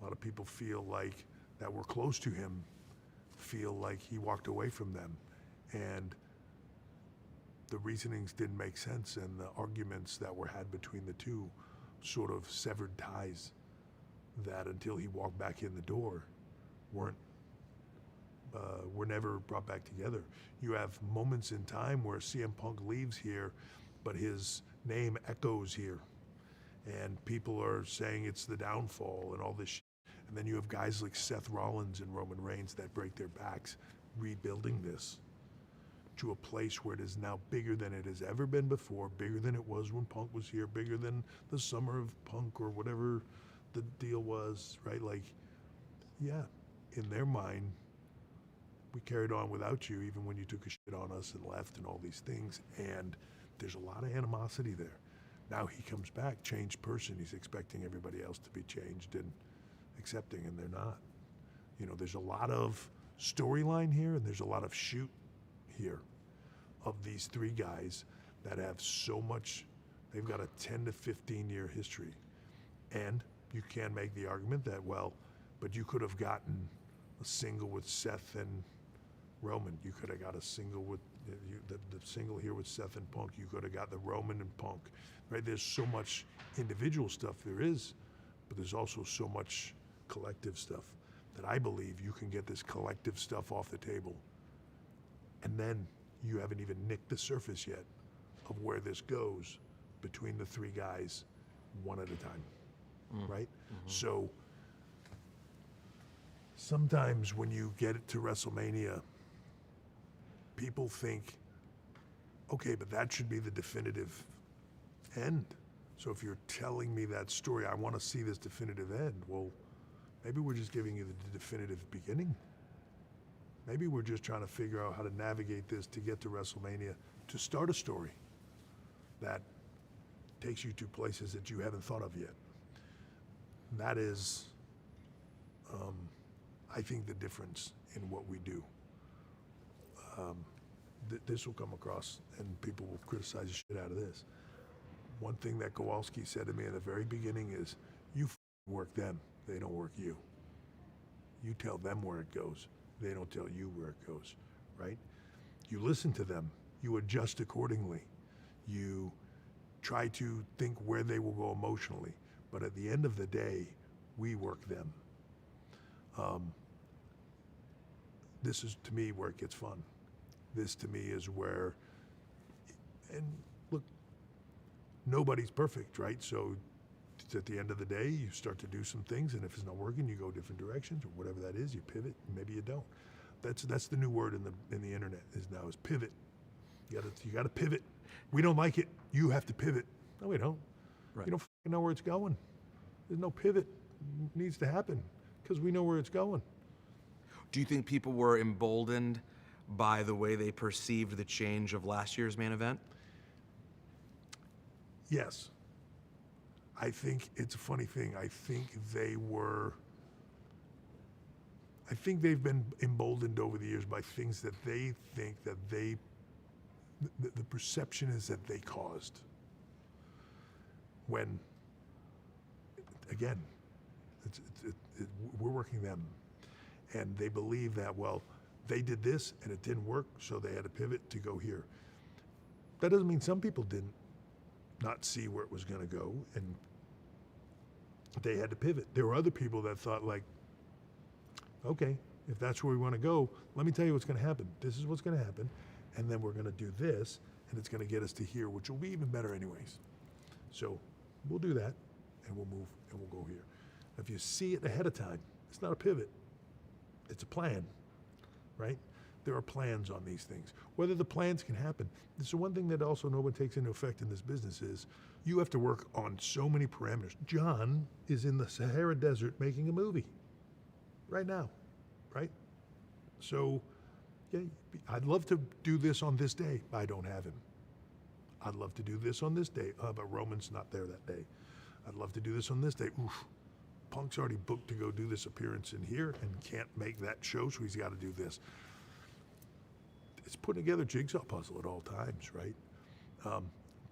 A lot of people feel like that were close to him feel like he walked away from them. And the reasonings didn't make sense, and the arguments that were had between the two sort of severed ties that until he walked back in the door were never brought back together. You have moments in time where CM Punk leaves here, but his name echoes here. And people are saying it's the downfall and all this shit. And then you have guys like Seth Rollins and Roman Reigns that break their backs rebuilding this to a place where it is now bigger than it has ever been before, bigger than it was when Punk was here, bigger than the summer of Punk or whatever the deal was, right? Like, yeah, in their mind, we carried on without you even when you took a shit on us and left and all these things. And there's a lot of animosity there. Now he comes back, changed person. He's expecting everybody else to be changed and accepting, and they're not. You know, there's a lot of storyline here and there's a lot of shoot here of these three guys that have so much. They've got a 10 to 15 year history. And you can make the argument that, well, but you could have gotten a single with Seth and Roman. You could have got a single with the single here with Seth and Punk. You could have got the Roman and Punk, right? There's so much individual stuff there is, but there's also so much collective stuff that I believe you can get this collective stuff off the table. And then you haven't even nicked the surface yet of where this goes between the three guys one at a time, right? So sometimes when you get it to WrestleMania, people think, okay, but that should be the definitive end. So if you're telling me that story, I want to see this definitive end. Well, maybe we're just giving you the definitive beginning. Maybe we're just trying to figure out how to navigate this to get to WrestleMania to start a story that takes you to places that you haven't thought of yet. That is, I think, the difference in what we do. This will come across, and people will criticize the shit out of this. One thing that Kowalski said to me at the very beginning is, you work them, they don't work you. You tell them where it goes, they don't tell you where it goes, right? You listen to them, you adjust accordingly. You try to think where they will go emotionally, but at the end of the day, we work them. This is, to me, where it gets fun. This, to me, is where, and look, nobody's perfect, right? So at the end of the day, you start to do some things, and if it's not working, you go different directions, or whatever that is. You pivot, and maybe you don't. That's the new word in the internet is pivot. You gotta pivot. We don't like it. You have to pivot. No, we don't. Right. You don't know where it's going. There's no pivot. It needs to happen because we know where it's going. Do you think people were emboldened by the way they perceived the change of last year's main event? Yes. I think it's a funny thing. I think they've been emboldened over the years by things that they think that the perception is that they caused. When, again, we're working them. And they believe that, well, they did this and it didn't work, so they had to pivot to go here. That doesn't mean some people didn't not see where it was going to go, and they had to pivot. There were other people that thought, like, okay, if that's where we want to go, let me tell you what's going to happen. This is what's going to happen, and then we're going to do this, and it's going to get us to here, which will be even better anyways. So we'll do that, and we'll move, and we'll go here. If you see it ahead of time, it's not a pivot. It's a plan, right? There are plans on these things. Whether the plans can happen. This is one thing that also no one takes into effect in this business is you have to work on so many parameters. John is in the Sahara Desert making a movie right now, right? So, yeah, I'd love to do this on this day. I don't have him. I'd love to do this on this day, but Roman's not there that day. I'd love to do this on this day. Oof. Punk's already booked to go do this appearance in here and can't make that show, so he's got to do this. It's putting together a jigsaw puzzle at all times, right?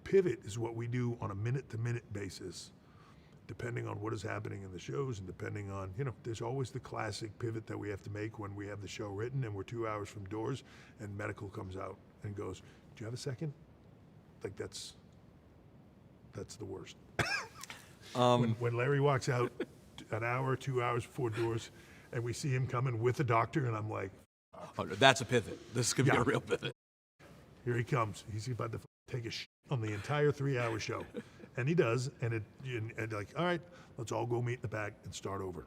Pivot is what we do on a minute-to-minute basis, depending on what is happening in the shows and depending on, there's always the classic pivot that we have to make when we have the show written and we're 2 hours from doors and medical comes out and goes, do you have a second? Like, that's the worst. When Larry walks out an hour, 2 hours before doors, and we see him coming with a doctor, and I'm like, oh, that's a pivot. This could be a real pivot. Here he comes. He's about to take a shit on the entire 3-hour show. And he does, and like, all right, let's all go meet in the back and start over,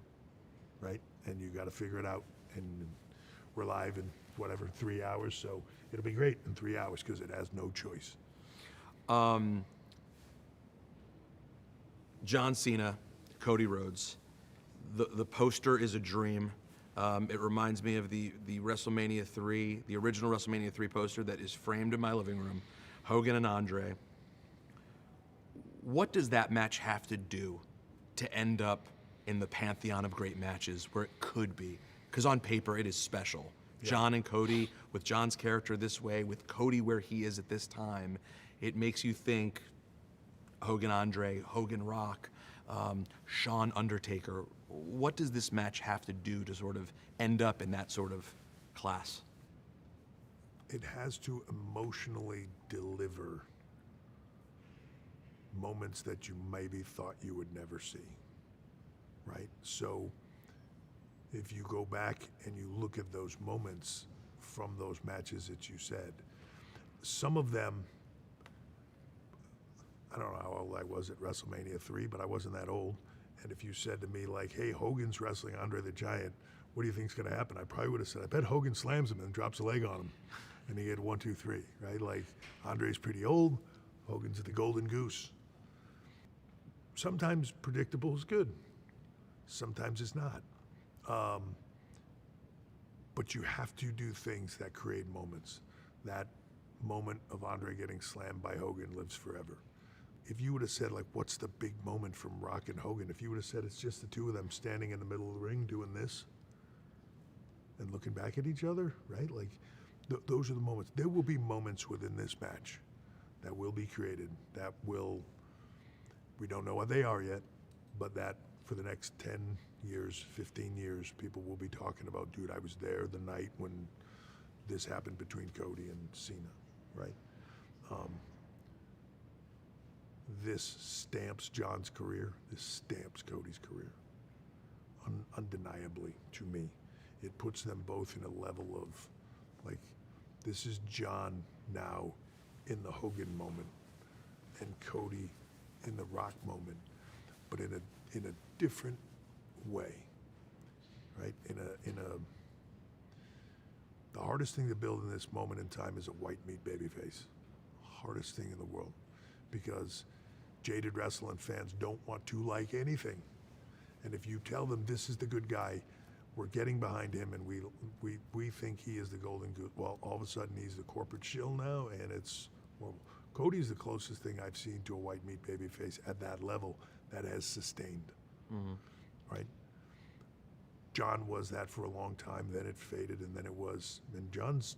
right? And you got to figure it out, and we're live in whatever, 3 hours, so it'll be great in 3 hours because it has no choice. John Cena, Cody Rhodes. The poster is a dream. It reminds me of the WrestleMania 3, the original WrestleMania 3 poster that is framed in my living room. Hogan and Andre. What does that match have to do to end up in the pantheon of great matches where it could be? Because on paper, it is special. Yeah. John and Cody, with John's character this way, with Cody where he is at this time, it makes you think Hogan Andre, Hogan Rock, Shawn Undertaker. What does this match have to do to sort of end up in that sort of class? It has to emotionally deliver moments that you maybe thought you would never see, right? So if you go back and you look at those moments from those matches that you said, some of them, I don't know how old I was at WrestleMania 3, but I wasn't that old. And if you said to me, like, hey, Hogan's wrestling Andre the Giant, what do you think's going to happen? I probably would have said, I bet Hogan slams him and drops a leg on him. And he had 1, 2, 3, right? Like, Andre's pretty old. Hogan's the golden goose. Sometimes predictable is good. Sometimes it's not. But you have to do things that create moments. That moment of Andre getting slammed by Hogan lives forever. If you would have said, like, what's the big moment from Rock and Hogan? If you would have said it's just the two of them standing in the middle of the ring doing this and looking back at each other, right? Like, those are the moments. There will be moments within this match that will be created, that will, we don't know what they are yet, but that for the next 10 years, 15 years, people will be talking about, dude, I was there the night when this happened between Cody and Cena, right? This stamps John's career. This stamps Cody's career, undeniably, to me. It puts them both in a level of, like, this is John now in the Hogan moment and Cody in the Rock moment, but in a different way, right? The hardest thing to build in this moment in time is a white meat babyface. Hardest thing in the world, because jaded wrestling fans don't want to like anything. And if you tell them this is the good guy, we're getting behind him and we think he is the golden goose, well, all of a sudden he's the corporate shill now, and it's horrible. Cody's the closest thing I've seen to a white meat babyface at that level that has sustained, right? John was that for a long time, then it faded, and then it was, and John's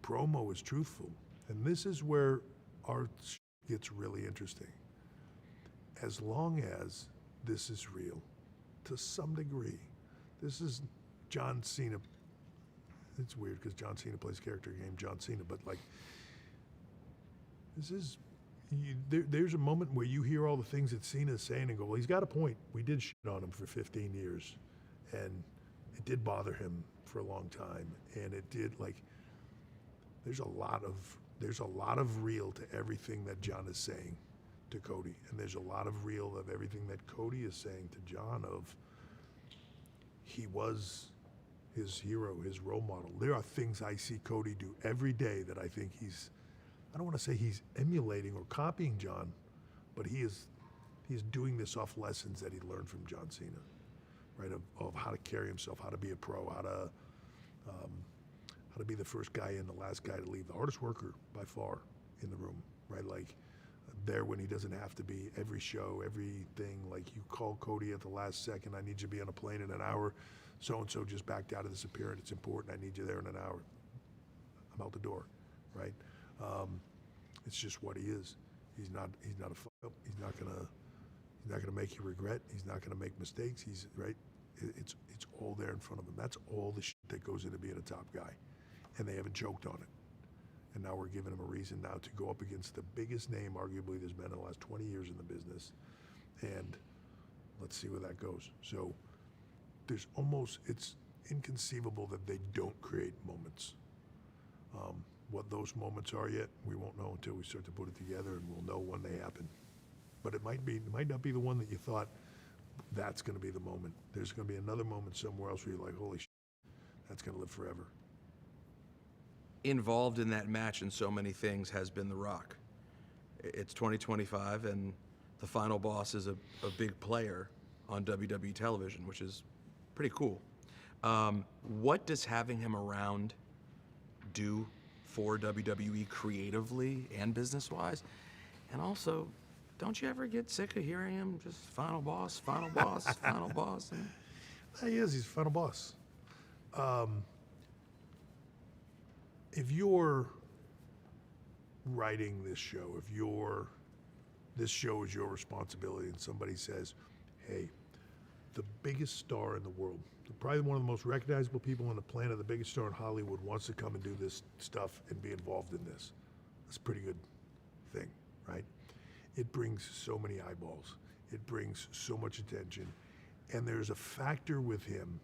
promo is truthful. And this is where our gets really interesting. As long as this is real, to some degree, this is John Cena. It's weird because John Cena plays character game John Cena, but like, this is, there's a moment where you hear all the things that Cena is saying and go, well, he's got a point. We did shit on him for 15 years, and it did bother him for a long time, and it did, like, there's a lot of real to everything that John is saying to Cody, and there's a lot of real of everything that Cody is saying to John of, he was his hero, his role model. There are things I see Cody do every day that I think he's, I don't want to say he's emulating or copying John, but he is doing this off lessons that he learned from John Cena, right? Of how to carry himself, how to be a pro, how to be the first guy in, the last guy to leave, the hardest worker by far in the room, right? Like, there when he doesn't have to be, every show, everything, like, you call Cody at the last second, I need you to be on a plane in an hour, so-and-so just backed out of this appearance, it's important, I need you there in an hour. I'm out the door, right? It's just what he is. He's not a fuck up. He's not gonna make you regret. He's not gonna make mistakes. He's right. It's all there in front of him. That's all the shit that goes into being a top guy, and they haven't choked on it. And now we're giving him a reason now to go up against the biggest name arguably there's been in the last 20 years in the business, and let's see where that goes. So it's inconceivable that they don't create moments. What those moments are yet, we won't know until we start to put it together, and we'll know when they happen. But it might not be the one that you thought that's going to be the moment. There's going to be another moment somewhere else where you're like, holy shit, that's going to live forever. Involved in that match in so many things has been The Rock. It's 2025, and the final boss is a big player on WWE television, which is pretty cool. What does having him around do for WWE creatively and business-wise? And also, don't you ever get sick of hearing him just final boss, final boss, final boss? He is. He's final boss. If you're writing this show, this show is your responsibility, and somebody says, hey, the biggest star in the world, probably one of the most recognizable people on the planet, the biggest star in Hollywood, wants to come and do this stuff and be involved in this. That's a pretty good thing, right? It brings so many eyeballs. It brings so much attention. And there's a factor with him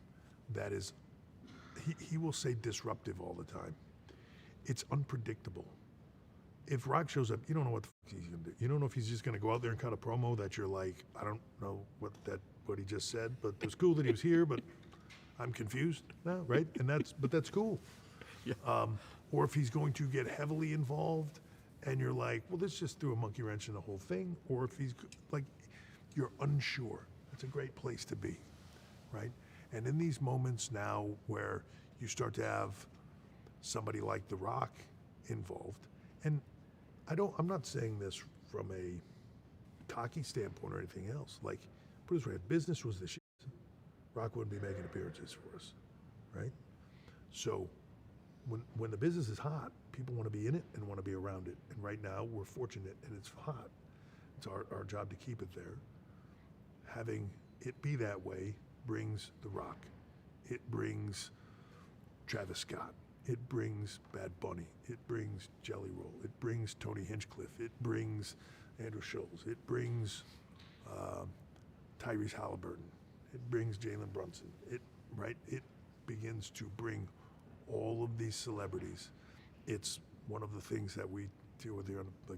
that is, he will say disruptive all the time. It's unpredictable. If Rock shows up, you don't know what the fuck he's gonna do. You don't know if he's just gonna go out there and cut a promo that you're like, I don't know what he just said, but it's cool that he was here, but I'm confused now, right? But that's cool. Yeah. Or if he's going to get heavily involved and you're like, well, this just threw a monkey wrench in the whole thing. Or if he's like, you're unsure. That's a great place to be, right? And in these moments now where you start to have somebody like The Rock involved, And I'm not saying this from a cocky standpoint or anything else. Like, put it this way, if business was the shit, Rock wouldn't be making appearances for us, right? So when the business is hot, people want to be in it and want to be around it. And right now, we're fortunate and it's hot. It's our job to keep it there. Having it be that way brings The Rock. It brings Travis Scott. It brings Bad Bunny. It brings Jelly Roll. It brings Tony Hinchcliffe. It brings Andrew Schultz. It brings Tyrese Halliburton. It brings Jalen Brunson. It begins to bring all of these celebrities. It's one of the things that we deal with here on, like,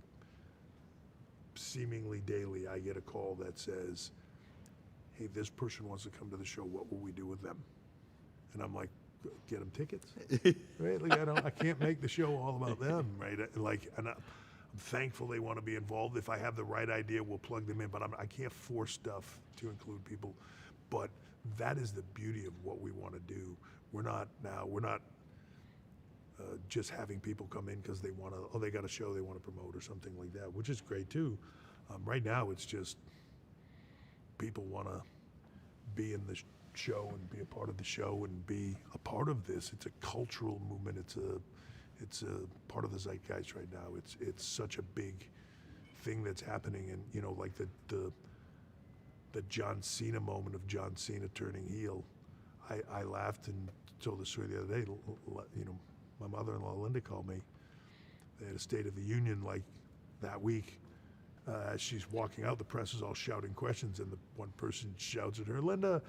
seemingly daily. I get a call that says, hey, this person wants to come to the show. What will we do with them? And I'm like, get them tickets, right? Like, I can't make the show all about them, right? Like, and I'm thankful they want to be involved. If I have the right idea, we'll plug them in, but I can't force stuff to include people. But that is the beauty of what we want to do. We're not just having people come in because they want to, they got a show they want to promote or something like that, which is great too. Right now, it's just people want to be in the show and be a part of the show and be a part of this. It's a cultural movement. It's a part of the zeitgeist right now. It's such a big thing that's happening, and you know, like the John Cena moment of John Cena turning heel. I laughed and told the story the other day. You know, my mother-in-law Linda called me. They had a State of the Union like that week. As she's walking out, the press is all shouting questions, and the one person shouts at her, "Linda,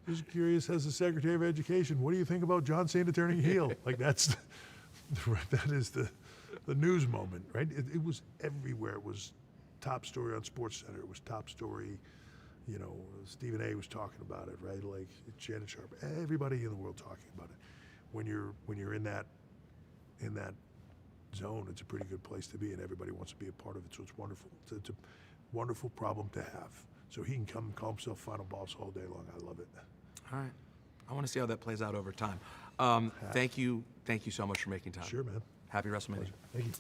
just curious, as the Secretary of Education, what do you think about John Cena turning heel?" Like that is the news moment, right? It was everywhere. It was top story on SportsCenter. It was top story. You know, Stephen A. was talking about it, right? Like Shannon Sharp, everybody in the world talking about it. When you're in that zone, it's a pretty good place to be, and everybody wants to be a part of it. So it's wonderful. It's a wonderful problem to have. So he can come and call himself final boss all day long. I love it. All right. I want to see how that plays out over time. Thank you so much for making time. Sure, man. Happy WrestleMania. Thank you.